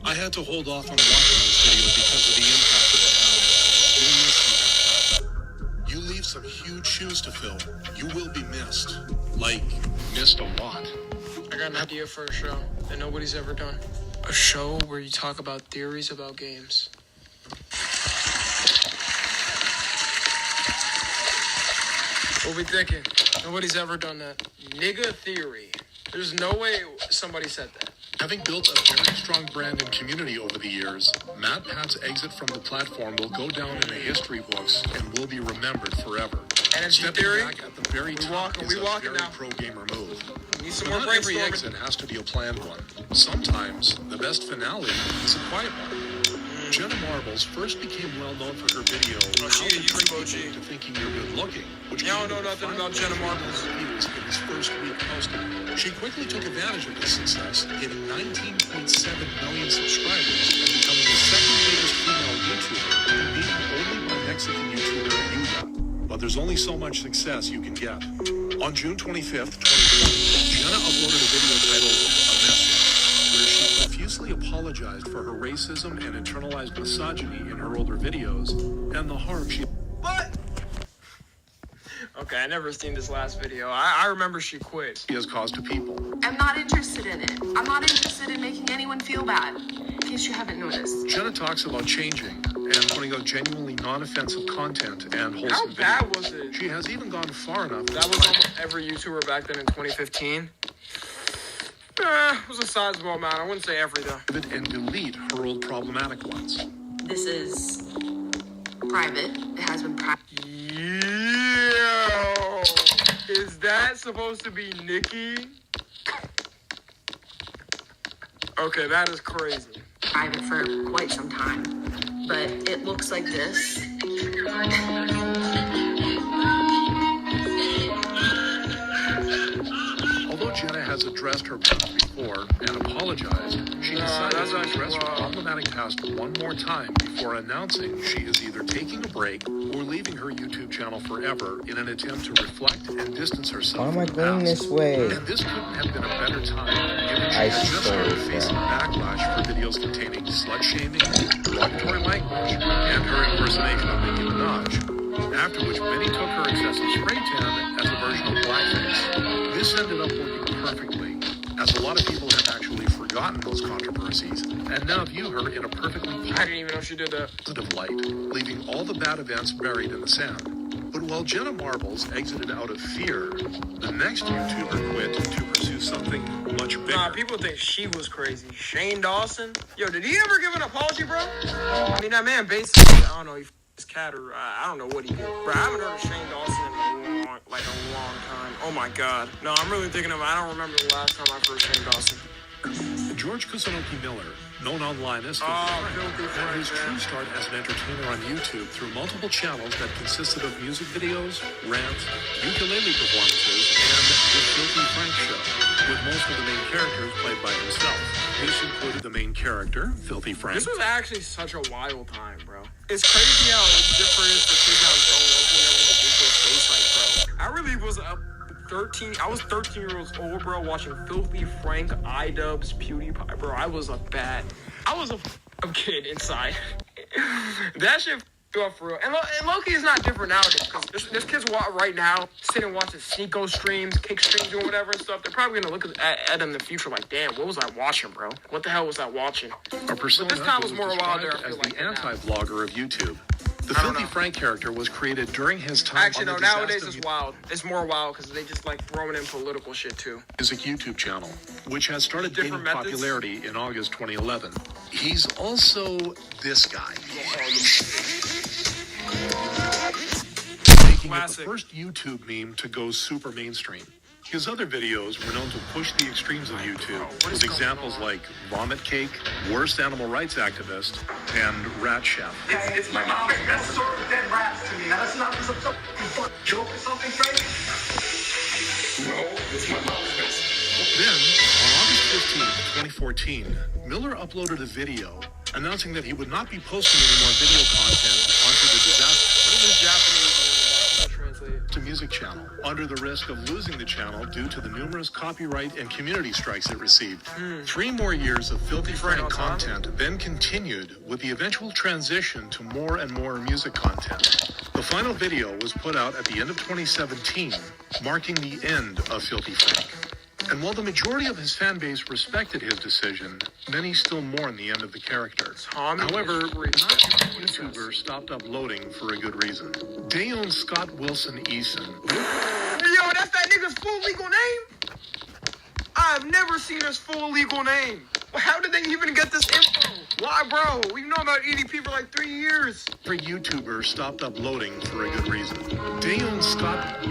I had to hold off on watching this video because of the impact of it. You'll miss you, MatPat. You leave some huge shoes to fill. You will be missed. Like, missed a lot. I got an idea for a show that nobody's ever done. A show where you talk about theories about games. What we thinking? Nobody's ever done that. Nigga theory. There's no way somebody said that. Having built a very strong brand and community over the years, MatPat's exit from the platform will go down in the history books and will be remembered forever. Energy Stepping theory? back at the very top is a very pro-gamer move. Need some But more not every brainstorming. exit has to be a planned one. Sometimes, the best finale is a quiet one. Jenna Marbles first became well known for her video Oh, How she a to Trick YouTube People OG. into Thinking You're Good Looking, which Y'all gained know nothing about 5.4 Jenna Marbles. views in his first week posting. She quickly took advantage of this success, getting 19.7 million subscribers and becoming the second biggest female YouTuber, beaten only by Mexican YouTuber Yuya. But there's only so much success you can get. On June 25th, 2020, Jenna uploaded a video titled A Message, where she profusely apologized for her racism and internalized misogyny in her older videos, and the harm she... What? Okay, I never seen this last video. I remember she quit. has caused to people. I'm not interested in it. I'm not interested in making anyone feel bad, in case you haven't noticed. Jenna talks about changing and putting out genuinely non-offensive content and wholesome How bad videos. was it? She has even gone far enough... That was almost every YouTuber back then in 2015. It was a sizable amount. I wouldn't say every, though. ...and delete her old problematic ones. This is private. It has been private. Yo! Is that supposed to be Nikki? Okay, that is crazy. Private for quite some time. But it looks like this. Although Jenna has addressed her past before and apologized, she decided to address her problematic past one more time before announcing she is either taking a break or leaving her YouTube channel forever in an attempt to reflect and distance herself Why am I from the going past. this way? And this couldn't have been a better time, given she I had just started suppose, facing backlash for videos containing slut-shaming, derogatory language, and her impersonation of Nicki Minaj. After which many took her excessive spray tan as a version of blackface. This ended up working perfectly, as a lot of people have actually forgotten those controversies and now view her in a perfectly I didn't even know she did that. positive light, leaving all the bad events buried in the sand. But while Jenna Marbles exited out of fear, the next YouTuber quit to pursue something much bigger. Nah, people think she was crazy. Shane Dawson? Yo, did he ever give an apology, bro? I mean, that man basically, I don't know, he his cat or I don't know what he did. Bro, I haven't heard of Shane Dawson in a long time. Oh my god. No, I'm really thinking of, I don't remember the last time I heard Shane Dawson. George Kusunoki Miller, known online as Filthy Frank, had his true start as an entertainer on YouTube through multiple channels that consisted of music videos, rants, ukulele performances, and The Filthy Frank Show, with most of the main characters played by himself. This included the main character, Filthy Frank. This was actually such a wild time, bro. It's crazy how different it is for kids now growing up whenever the digital space, like, bro. I really was I was 13 years old, bro, watching Filthy Frank, iDubbbz, PewDiePie, bro. I was a kid inside. That shit f***ed up for real. And low-key is not different nowadays, because there's kids right now sitting watching Sneeko streams, Kick streams, doing whatever and stuff. They're probably going to look at them in the future like, damn, what was I watching, bro? What the hell was I watching? A persona But this time was more wild there, I as feel the like. anti-vlogger of YouTube. The Filthy Frank character was created during his time Actually, no, on the nowadays it's wild. It's more wild because they just like throwing in political shit too. Music YouTube channel, which has started gaining Different methods. popularity in August 2011. He's also this guy. Making it the first YouTube meme to go super mainstream. His other videos were known to push the extremes of YouTube, with examples like Vomit Cake, Worst Animal Rights Activist, and Rat Chef. It's my mom. That's sort of dead rats to me. Now, that's not some joke or something, Frank? No, it's my mom's best. Then, on August 15, 2014, Miller uploaded a video announcing that he would not be posting any more video content onto the disaster. What is this Japanese to music channel, under the risk of losing the channel due to the numerous copyright and community strikes it received. 3 more years of Filthy Frank content then continued with the eventual transition to more and more music content. The final video was put out at the end of 2017, marking the end of Filthy Frank. And while the majority of his fan base respected his decision, many still mourn the end of the character. However, not every YouTuber stopped uploading for a good reason. Dayon Scott Wilson Eason. Yo, that's that nigga's full legal name? I've never seen his full legal name. How did they even get this info? Why, bro? We've known about EDP for like 3 years. Every YouTuber stopped uploading for a good reason. Dayon Scott.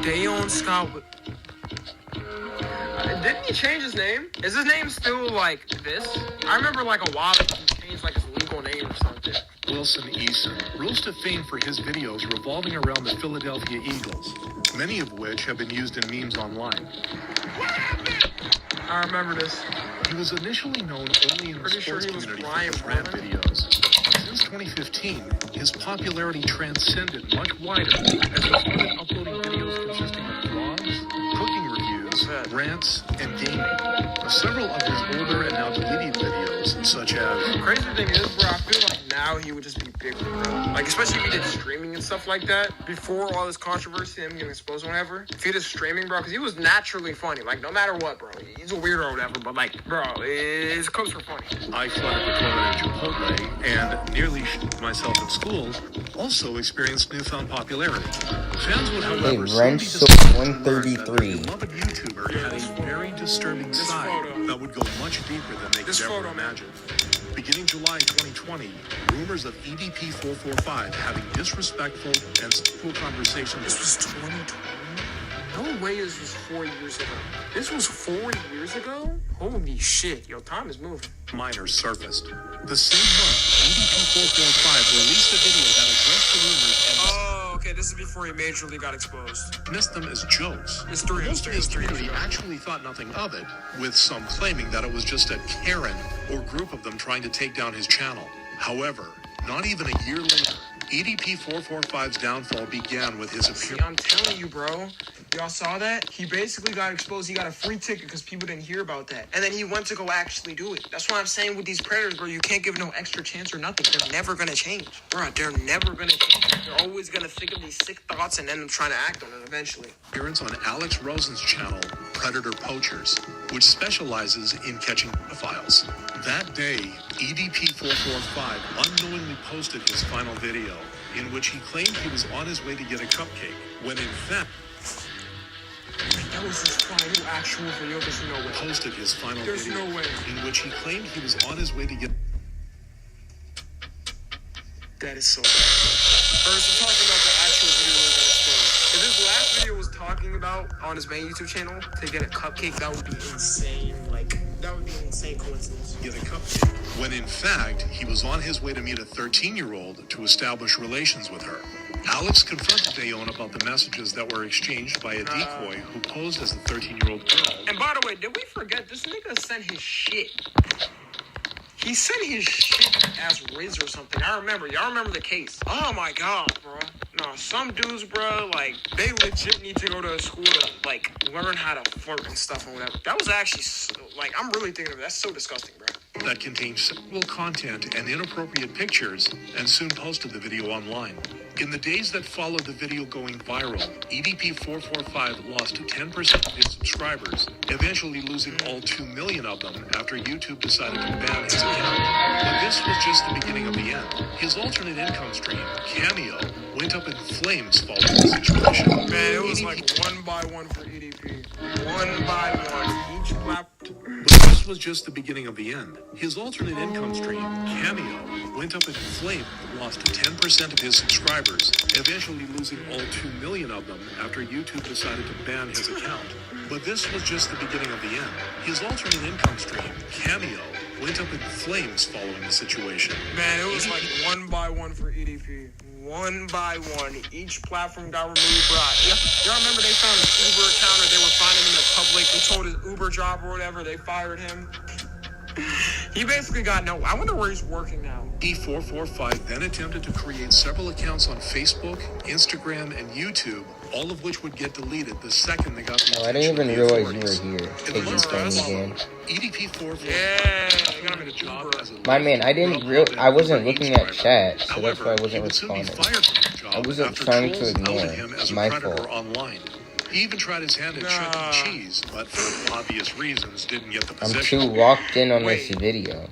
Didn't he change his name? Is his name still like this? I remember like a while ago he changed like his legal name or something. Wilson Eason rose to fame for his videos revolving around the Philadelphia Eagles, many of which have been used in memes online. I remember this. He was initially known only in the sports community for his rant videos. Since 2015, his popularity transcended much wider as he started uploading videos consisting of vlogs, cooking reviews, rants, and gaming. Several of his older and now deleted videos, such as... The crazy thing is, bro, I feel like now he would just be bigger, bro. Like, especially if he did streaming and stuff like that. Before all this controversy, him getting exposed or whatever. If he did streaming, bro, because he was naturally funny. Like, no matter what, bro. He's a weirdo or whatever, but like, bro, his cooks were funny. I flooded the toilet at Chipotle and nearly shit myself at school also experienced newfound popularity. Fans would, however, soon be disappointed that their beloved YouTuber had a very disturbing side that would go much deeper than they could ever imagine. Beginning July 2020, rumors of EDP445 having disrespectful and sexual conversations. This was 2020? No way this was 4 years ago. This was 4 years ago? Holy shit, yo, time is moving. Minors surfaced. The same month, EDP445 released a video that addressed the rumors and Okay, this is before he majorly got exposed. Missed them as jokes. It's three. Most of his community actually thought nothing of it, with some claiming that it was just a Karen or group of them trying to take down his channel. However, not even a year later, EDP445's downfall began with his appearance. I'm telling you, bro. Y'all saw that? He basically got exposed. He got a free ticket because people didn't hear about that. And then he went to go actually do it. That's why I'm saying with these predators, bro, you can't give no extra chance or nothing. They're never going to change. Bro, they're never going to change. They're always going to think of these sick thoughts and then trying to act on it eventually. Appearance on Alex Rosen's channel, Predator Poachers, which specializes in catching pedophiles. That day, EDP445 unknowingly posted his final video, in which he claimed he was on his way to get a cupcake, when in fact, that was his final actual video. There's no way. Posted his final There's video, no way. in which he claimed he was on his way to get. That is so bad. First, I'm talking about the actual video that exposed. If his last video was talking about on his main YouTube channel to get a cupcake, that would be insane. Like, that would be an insane coincidence. Get a cupcake. When in fact, he was on his way to meet a 13-year-old to establish relations with her. Alex confronted Dayon about the messages that were exchanged by a decoy who posed as a 13-year-old girl. And by the way, did we forget this nigga sent his shit? He sent his shit as Riz or something. I remember. Y'all remember the case. Oh my god, bro. No, some dudes, bro, like, they legit need to go to a school to, like, learn how to flirt and stuff and whatever. That was actually, like, I'm really thinking of it. That's so disgusting, bro. That contained sexual content and inappropriate pictures, and soon posted the video online. In the days that followed the video going viral, EDP445 lost 10% of his subscribers, eventually losing all 2 million of them after YouTube decided to ban his account. But this was just the beginning of the end. His alternate income stream, Cameo, went up in flames following the situation. Man, it was like one by one for EDP. One by one. Each platform. But this was just the beginning of the end. His alternate income stream, Cameo, went up in flames and lost 10% of his subscribers, eventually losing all 2 million of them after YouTube decided to ban his account. But this was just the beginning of the end. His alternate income stream, Cameo, went up in flames following the situation. Man, it was like one by one for EDP. One by one. Each platform got removed, bro. Y'all remember they found his Uber account, or they were finding him in public. They told his Uber job or whatever. They fired him. He basically got no. I wonder where he's working now. E445 then attempted to create several accounts on Facebook, Instagram, and YouTube, all of which would get deleted the second they got the I didn't even realize you were here. Piggy's phone again. EDP445 Yeah, got him in a job. My man, I wasn't looking at chat, so that's why I wasn't responding. I wasn't trying to ignore it. It's my fault. Online. He even tried his hand at Chuck E. Cheese, but for obvious reasons didn't get the position. I'm too locked in on this video.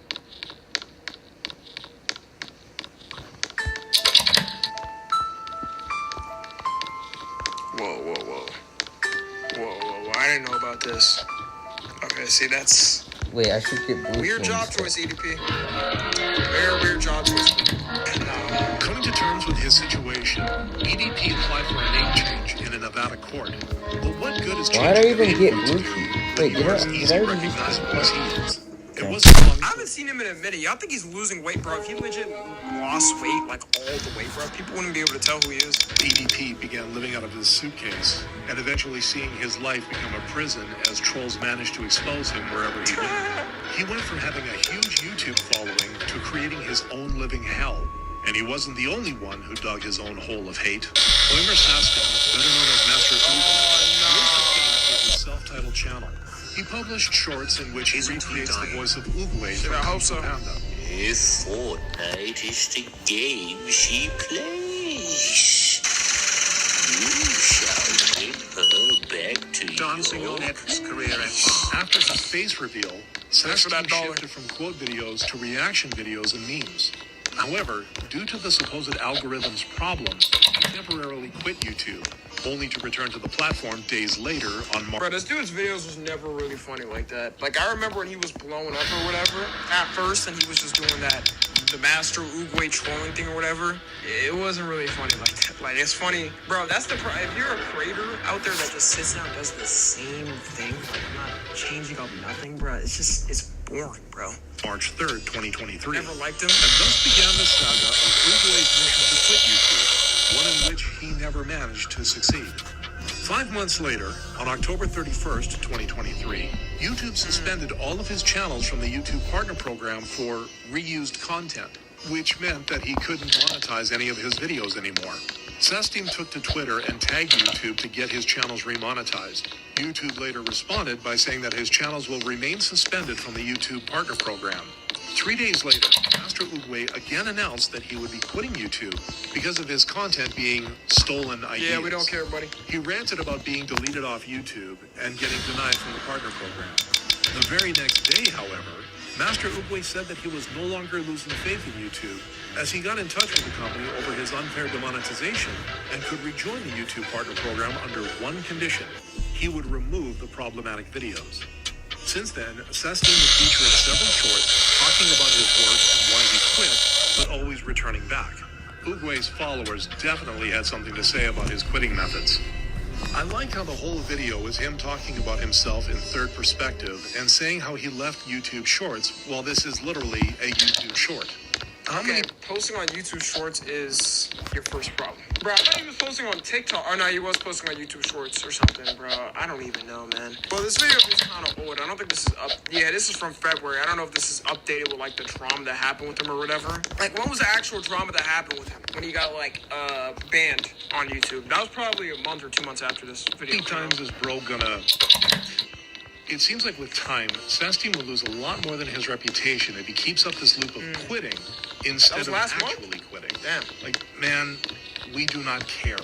Whoa. I didn't know about this. Okay, see, that's... Wait, I should get blue. Weird job choice, EDP. Very weird job choice. Coming to terms with his situation, EDP applied for a name change in a Nevada court. But what good is why did I even get blue? Wait, did I recognizable as he is? I haven't seen him in a minute. Y'all think he's losing weight, bro? If he legit lost weight, like all the way, bro, people wouldn't be able to tell who he is. EDP began living out of his suitcase, and eventually seeing his life become a prison as trolls managed to expose him wherever he went. He went from having a huge YouTube following to creating his own living hell. And he wasn't the only one who dug his own hole of hate. Oimer Saskin, better known as Master Oogway, with his self-titled channel. He published shorts in which he recreates the voice of Oogway from Kung Panda. If Fortnite is the game she plays, you shall bring her back to dancing on Ed's career after his face reveal, Saskin shifted from quote videos to reaction videos and memes. However, due to the supposed algorithm's problems, he temporarily quit YouTube, only to return to the platform days later on March. Bro, this dude's videos was never really funny like that. Like, I remember when he was blowing up or whatever, at first, and he was just doing that, the Master Oogway trolling thing or whatever. It wasn't really funny like that. Like, it's funny. Bro, that's the if you're a creator out there that just sits down and does the same thing, like, not changing up nothing, bro, it's boring, bro. March 3rd, 2023. Never liked him. And thus began the saga of Oogway's mission to quit YouTube, one in which he never managed to succeed. 5 months later, on October 31st, 2023, YouTube suspended all of his channels from the YouTube Partner Program for reused content, which meant that he couldn't monetize any of his videos anymore. Sestim took to Twitter and tagged YouTube to get his channels remonetized. YouTube later responded by saying that his channels will remain suspended from the YouTube Partner Program. 3 days later, Master Oogway again announced that he would be quitting YouTube because of his content being stolen ideas. Yeah, we don't care, buddy. He ranted about being deleted off YouTube and getting denied from the partner program. The very next day, however, Master Oogway said that he was no longer losing faith in YouTube as he got in touch with the company over his unfair demonetization and could rejoin the YouTube Partner Program under one condition: he would remove the problematic videos. Since then, Sestim would feature in several shorts talking about his work and why he quit, but always returning back. Oogway's followers definitely had something to say about his quitting methods. I like how the whole video is him talking about himself in third perspective and saying how he left YouTube Shorts while this is literally a YouTube short. Posting on YouTube Shorts is your first problem. Bro, I thought he was posting on TikTok. Oh, no, he was posting on YouTube Shorts or something, bro. I don't even know, man. Well, this video is kind of old. I don't think this is up. Yeah, this is from February. I don't know if this is updated with, like, the drama that happened with him or whatever. Like, when was the actual drama that happened with him? When he got, like, banned on YouTube. That was probably a month or 2 months after this video. How many times is bro gonna... It seems like with time, Sestim will lose a lot more than his reputation if he keeps up this loop of quitting instead of actually quitting. Damn. Like, man, we do not care.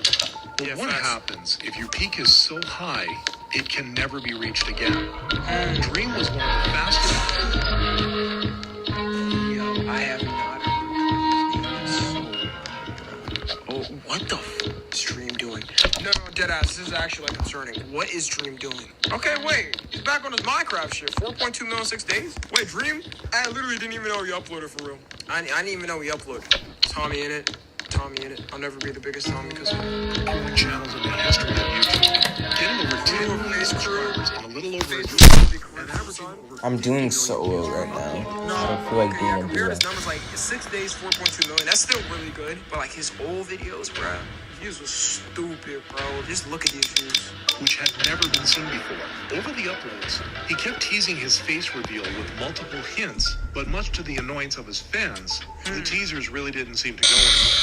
But what happens if your peak is so high, it can never be reached again? Dream was one of the fastest... Yo, I have not heard. Oh, what the is Dream doing? No, deadass, this is actually, like, concerning. What is Dream doing? Okay, wait. He's back on his Minecraft shit. 4.2 million 6 days? Wait, Dream? I literally didn't even know he uploaded for real. I didn't even know he uploaded. Tommy in it. I'll never be the biggest Tommy because of the channels in the history of YouTube. Getting over 10 million subscribers in a little over a year. I'm doing solo right now. I don't feel like doing a compare duo. his numbers, like 6 days, 4.2 million. That's still really good. But like his old videos, bro, views was stupid, bro. Just look at these views. Which had never been seen before. Over the uploads, he kept teasing his face reveal with multiple hints, but much to the annoyance of his fans, the teasers really didn't seem to go anywhere.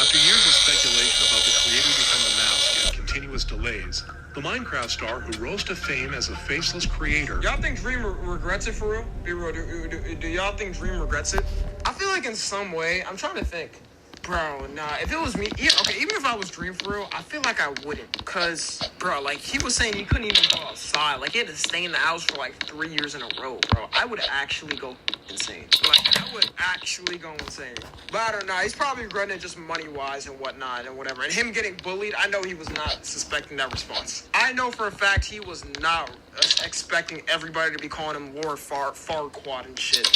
After years of speculation about the creator behind the mask and continuous delays, the Minecraft star who rose to fame as a faceless creator... Y'all think Dream regrets it for real? Be real, do y'all think Dream regrets it? I feel like in some way, I'm trying to think. Bro, nah, if it was me, yeah, okay, even if I was Dream for real, I feel like I wouldn't. Cause, bro, like, he was saying he couldn't even go outside. Like, he had to stay in the house for, like, 3 years in a row, bro. I would actually go insane. Like, I would actually go insane. But I don't know, he's probably regretting it just money-wise and whatnot and whatever. And him getting bullied, I know he was not suspecting that response. I know for a fact he was not expecting everybody to be calling him Lord Farquaad and shit.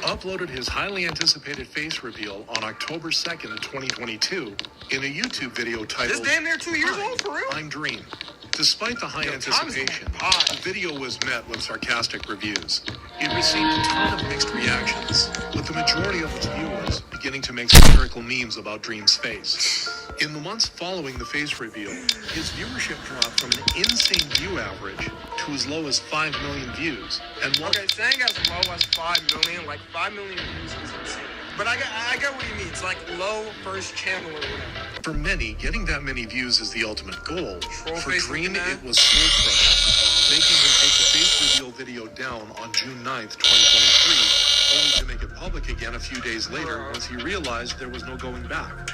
Uploaded his highly anticipated face reveal on October 2nd of 2022 in a YouTube video titled... This damn near 2 years old, for real? I'm Dream. Despite the high anticipation, the video was met with sarcastic reviews. It received a ton of mixed reactions, with the majority of its viewers beginning to make satirical memes about Dream's face. In the months following the face reveal, his viewership dropped from an insane view average to as low as 5 million views. And okay, saying as low as 5 million, like 5 million views is insane. But I get what he means, like low first channel or whatever. For many, getting that many views is the ultimate goal. For Dream, it was soul-crushing, making him take the face reveal video down on June 9th, 2023, only to make it public again a few days later once he realized there was no going back.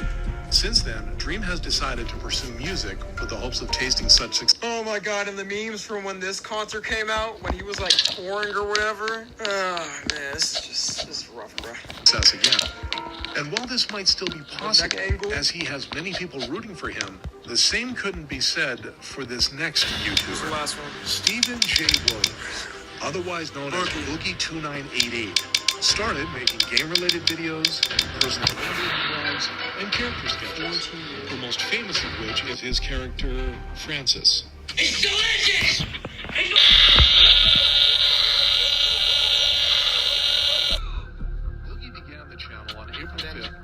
Since then, Dream has decided to pursue music with the hopes of tasting such success. Oh my god, and the memes from when this concert came out, when he was like touring or whatever. Oh man, this is rough, bro. Success again. And while this might still be possible, as he has many people rooting for him, the same couldn't be said for this next YouTuber. The last one. Stephen J. Williams, otherwise known as Boogie2988. Started making game-related videos, personal vlogs, and character sketches. The most famous of which is his character, Francis. It's delicious! Boogie began the channel on April 5th.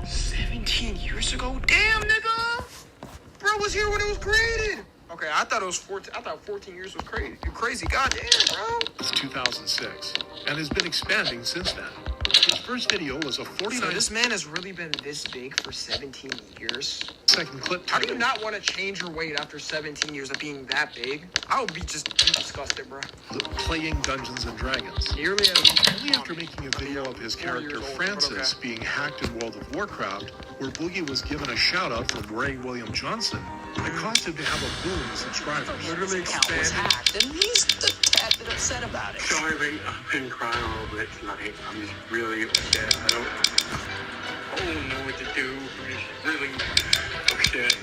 17 years years ago? Damn, nigga. Bro was here when it was created. Okay, I thought it was 14. I thought 14 years was crazy. You crazy, goddamn, bro. It's 2006, and has been expanding since then. His first video was a 49- So this man has really been this big for 17 years? second clip. How do you not want to change your weight after 17 years of being that big? I would be disgusted, bro. Playing Dungeons and Dragons. Nearly Only after making a video of his character Francis being hacked in World of Warcraft, where Boogie was given a shout-out from Ray William Johnson, that caused him to have a boom in subscribers. Literally Account was hacked, and he's a tad bit upset about it. So I've been crying a little bit tonight. I'm just really upset. I don't know what to do. I'm just really upset.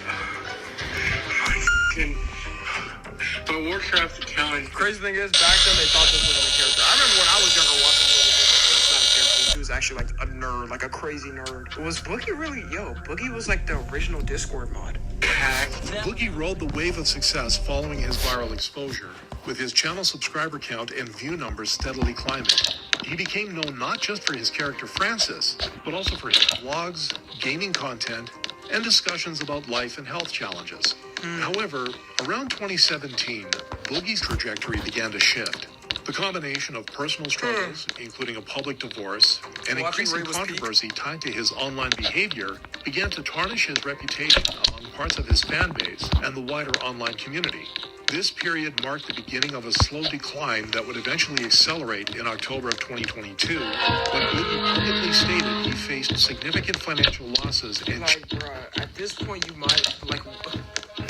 My Warcraft account. Crazy thing is, back then they thought this wasn't a character. I remember when I was younger watching Boogie, I was like, it's not a character. He was actually like a nerd, like a crazy nerd. Was Boogie really? Boogie was like the original Discord mod. Boogie rode the wave of success following his viral exposure, with his channel subscriber count and view numbers steadily climbing. He became known not just for his character Francis, but also for his vlogs, gaming content, and discussions about life and health challenges. However, around 2017, Boogie's trajectory began to shift. The combination of personal struggles, including a public divorce, and increasing controversy tied to his online behavior, began to tarnish his reputation among parts of his fan base and the wider online community. This period marked the beginning of a slow decline that would eventually accelerate in October of 2022, when Boogie publicly stated he faced significant financial losses and... Like, bruh, at this point you might, like,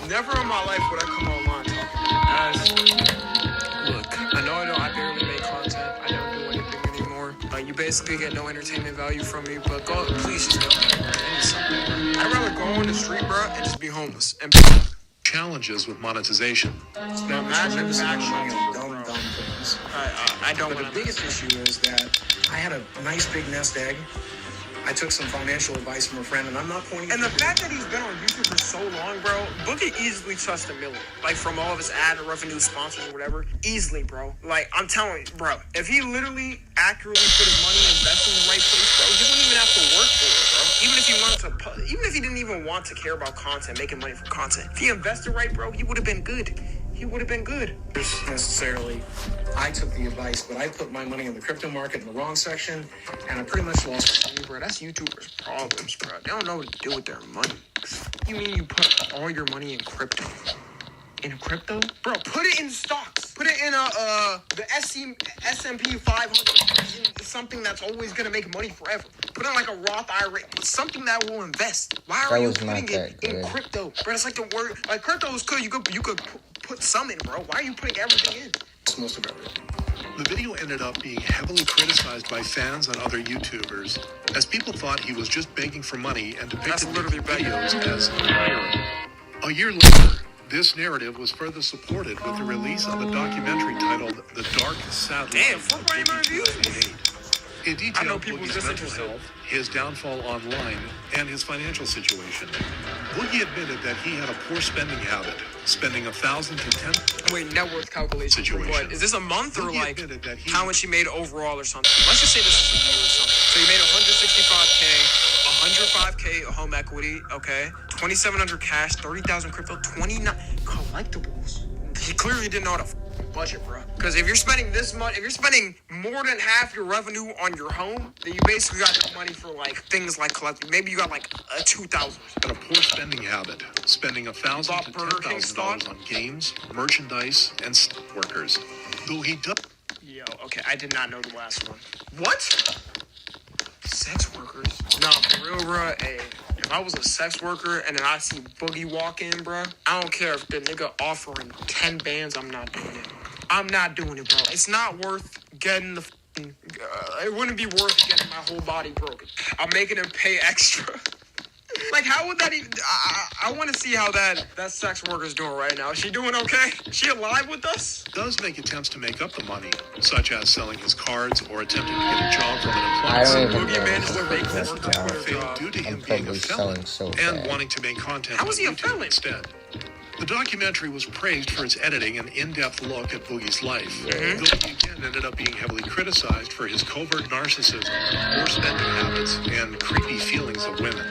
never in my life would I come online talking to you. Look, I know I barely make content. I don't do anything anymore. Like, you basically get no entertainment value from me, but please just don't end something, bro. I'd rather go on the street, bro, and just be homeless. And challenges with monetization. Now imagine actually dumb things. I don't. But the biggest issue is that I had a nice big nest egg. I took some financial advice from a friend, and I'm not pointing. And the fact that he's been on YouTube for so long, bro, Boogie easily touched $1 million. Like, from all of his ad revenue sponsors or whatever. Easily, bro. Like, I'm telling you, bro, if he literally accurately put his money and invested in the right place, bro, he wouldn't even have to work for it, bro. Even if he didn't even want to care about content, making money from content. If he invested right, bro, he would have been good. He would have been good. Necessarily, I took the advice, but I put my money in the crypto market in the wrong section, and I pretty much lost it. Bro, that's YouTubers' problems, bro. They don't know what to do with their money. You mean you put all your money in crypto? In crypto? Bro, put it in stocks. Put it in the S&P 500. Something that's always gonna make money forever. Put in like a Roth IRA. Something that will invest. Why are you putting it in crypto? Bro, it's like the word. Like, crypto is good. You could put some in, bro. Why are you putting everything in? It's most of everything. The video ended up being heavily criticized by fans and other YouTubers, as people thought he was just begging for money and depicted the videos as hiring. A year later, this narrative was further supported with the release of a documentary titled The Dark Sad Life of Biggie. It detailed Boogie's mental health, his downfall online, and his financial situation. Boogie admitted that he had a poor spending habit, spending $1,000 to $10,000. Wait, net worth calculation for what? Is this a month or like how much he made overall or something? Let's just say this is a year or something. So he made 165K, 105K home equity, okay, 2,700 cash, 30,000 crypto, 29 collectibles. He clearly didn't know how to budget, bro. Because if you're spending this much, if you're spending more than half your revenue on your home, then you basically got no money for like things like collecting. Maybe you got like a 2,000. Had a poor spending habit, spending $1,000 to $10,000 on games, merchandise, and workers. Though he does. Yo, okay, I did not know the last one. What? Sex workers? Nah, for real, bro. Hey, if I was a sex worker and then I see Boogie walk in, bro, I don't care if the nigga offering 10 bands, I'm not doing it. I'm not doing it, bro. It's not worth getting the it wouldn't be worth getting my whole body broken. I'm making him pay extra. Like, how would that even... I want to see how that sex worker's doing right now. Is she doing okay? Is she alive with us? Does make attempts to make up the money, such as selling his cards or attempting to get a job from an I don't employer. even managed to make This attempt failed due to him being a felon and wanting to make content How was he a felon? instead. The documentary was praised for its editing and in-depth look at Boogie's life, though he again ended up being heavily criticized for his covert narcissism, poor spending habits, and creepy feelings of women.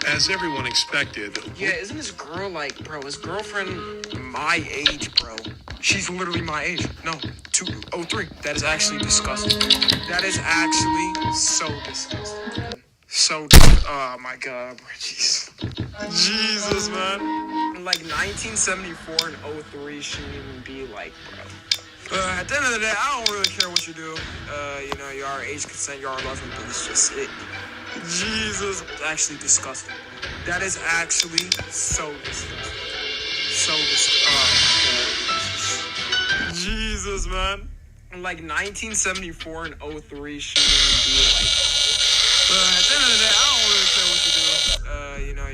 As everyone expected, Yeah, isn't this girl like, bro, his girlfriend my age, bro? She's literally my age. No, 203. That is actually disgusting. That is actually so disgusting. Oh my god, bro. Jesus, man. Like 1974 and 03 shouldn't even be like, bro. At the end of the day, I don't really care what you do. You are age consent, you are 11, but it's just it. Jesus, it's actually disgusting. That is actually so disgusting. So disgusting. Jesus, man. Like 1974 and 03 shouldn't even be like. At the end of the day, I don't really care what you do.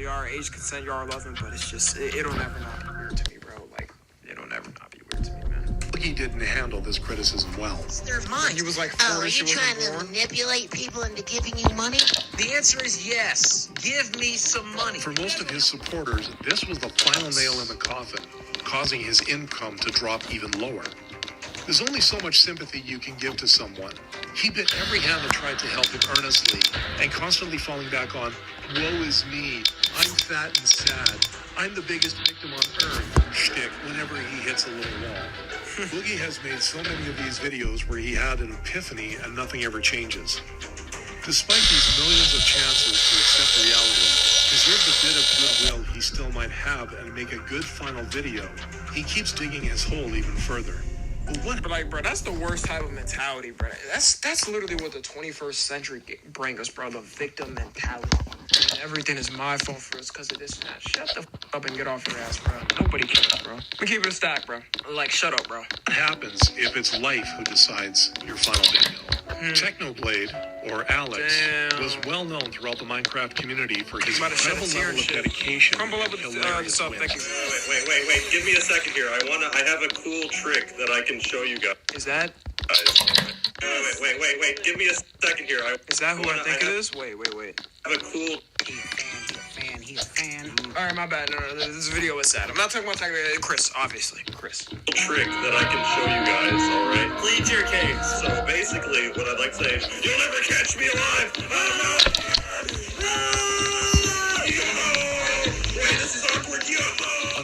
You are age consent, you are 11, but it's just it'll never not be weird to me, bro. Like it'll never not be weird to me, man. Piggy didn't handle this criticism well. They're mine. He was like 40, are you trying to manipulate people into giving you money? The answer is yes. Give me some money. For most of his supporters, this was the final nail in the coffin, causing his income to drop even lower. There's only so much sympathy you can give to someone. He bit every hand that tried to help him earnestly, and constantly falling back on, woe is me, I'm fat and sad, I'm the biggest victim on earth, shtick whenever he hits a little wall. Boogie has made so many of these videos where he had an epiphany and nothing ever changes. Despite these millions of chances to accept reality, preserve the bit of goodwill he still might have and make a good final video, he keeps digging his hole even further. But like, bro, that's the worst type of mentality, bro. That's literally what the 21st century bring us, bro. The victim mentality. And everything is my fault for us because of this and that. Shut the up and get off your ass, bro. Nobody cares, bro. We keep it a stack, bro. Like, shut up, bro. What happens if it's life who decides your final video? Technoblade, or Alex, was well known throughout the Minecraft community for his incredible level of dedication. Crumble up with yourself, thank you. Wait. Give me a second here. I have a cool trick that I can show you guys. Is that? Wait. Give me a second here. Is that who I think it is? Wait. I have a cool... He's a fan. Alright, my bad. No, this video is sad. I'm not talking about Chris, obviously. Chris. Trick that I can show you guys, alright? Plead your case. So basically, what I'd like to say is, you'll never catch me alive! Wait, this is awkward,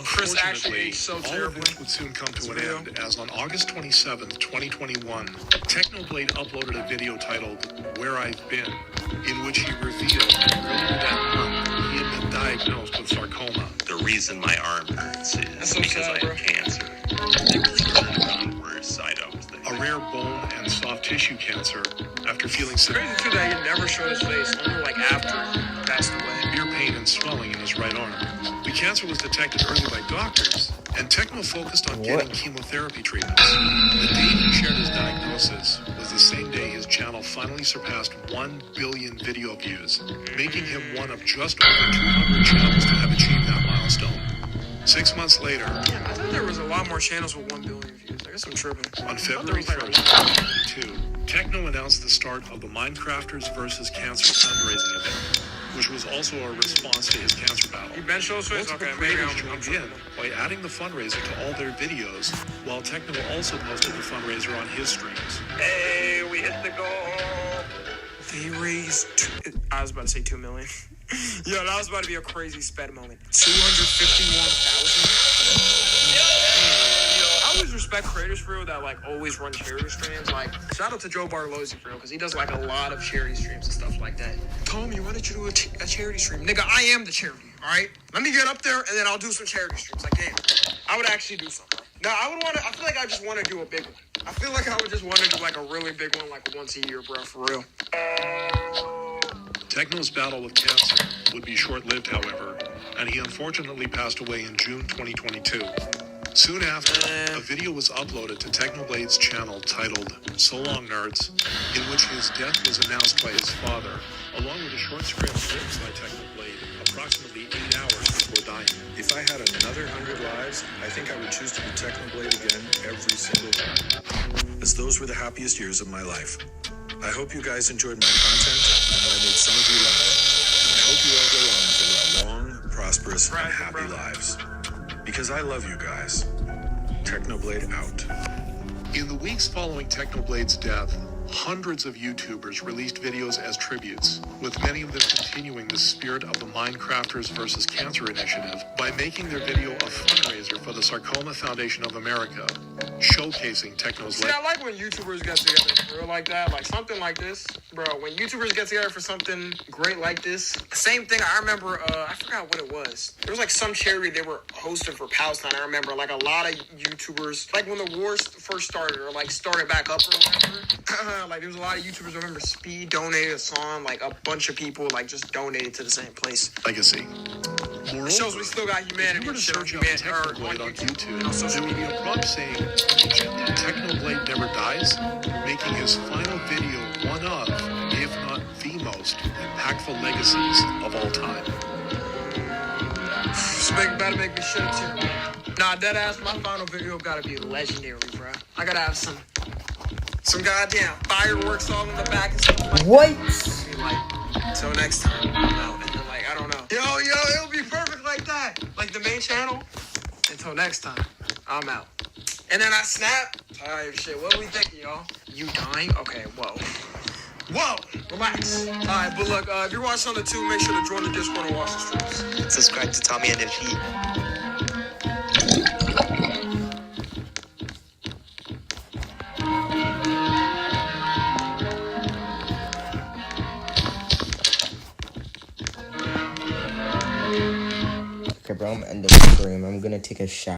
Chris actually aged so terribly. All of this would soon come to an end, as on August 27th, 2021, Technoblade uploaded a video titled Where I've Been, in which he revealed earlier that month he had been diagnosed with sarcoma. The reason my arm hurts is because I have cancer. A rare bone and soft tissue cancer after feeling severe Crazy too that he never showed his face, only like after he passed away. pain and swelling in his right arm. The cancer was detected early by doctors, and Techno focused on getting chemotherapy treatments. The day he shared his diagnosis was the same day his channel finally surpassed 1 billion video views, making him one of just over 200 channels to have achieved that milestone. 6 months later, Damn, I thought there was a lot more channels with 1 billion views. I guess I'm tripping. On February 1st, 2022, Techno announced the start of the Minecrafters vs. Cancer fundraising event, which was also a response to his cancer battle. You bench those face? Multiple Okay, maybe creators I'm joined in by adding the fundraiser to all their videos, while Techno also posted the fundraiser on his streams. Hey, we hit the goal! They raised, I was about to say 2 million. Yo, that was about to be a crazy sped moment. 251,000. I always respect creators for real that like always run charity streams. Like shout out to Joe Bartolozzi for real because he does like a lot of charity streams and stuff like that. Tommy, why don't you do a charity stream? Nigga, I am the charity. All right, let me get up there and then I'll do some charity streams. Like damn, I would actually do something. Now I would want to. I feel like I just want to do a big one. I feel like I would just want to do like a really big one, like once a year, bro, for real. Techno's battle with cancer would be short-lived, however, and he unfortunately passed away in June 2022. Soon after, a video was uploaded to Technoblade's channel titled So Long Nerds, in which his death was announced by his father, along with a short script written by Technoblade approximately 8 hours before dying. If I had another 100 lives, I think I would choose to be Technoblade again every single time, as those were the happiest years of my life. I hope you guys enjoyed my content, and that I made some of you laugh. I hope you all go on to live long, prosperous, and happy lives. Because I love you guys. Technoblade out. In the weeks following Technoblade's death, Hundreds of YouTubers released videos as tributes, with many of them continuing the spirit of the Minecrafters vs. Cancer initiative by making their video a fundraiser for the Sarcoma Foundation of America, showcasing Techno's See, I like when YouTubers get together for real like that, like something like this. Bro, when YouTubers get together for something great like this, same thing, I remember, I forgot what it was. There was like some charity they were hosting for Palestine. I remember like a lot of YouTubers, like when the wars first started or like started back up or whatever, like there was a lot of YouTubers. I remember Speed donated a song, like a bunch of people like just donated to the same place. Legacy. It shows we still got humanity. If you were to Shit on search up humanity Technoblade on YouTube, there would be a prompt saying, Technoblade never dies, making his final video one of, if not the most, impactful legacies of all time. Better make me shit too. Nah, deadass, my final video gotta be legendary, bro. I gotta have some goddamn fireworks all in the back and stuff like what? That. Like, till next time, I'm out. And then, like, I don't know. Yo, it'll be perfect like that. Like the main channel. Until next time, I'm out. And then I snap. Alright, shit, what are we thinking, y'all? You dying? Okay, whoa, relax. Alright, but look, if you're watching on the tube, make sure to join the Discord and watch the streams. Subscribe to Tommy and FE. Okay, bro, I'm ending the stream. I'm gonna take a shower.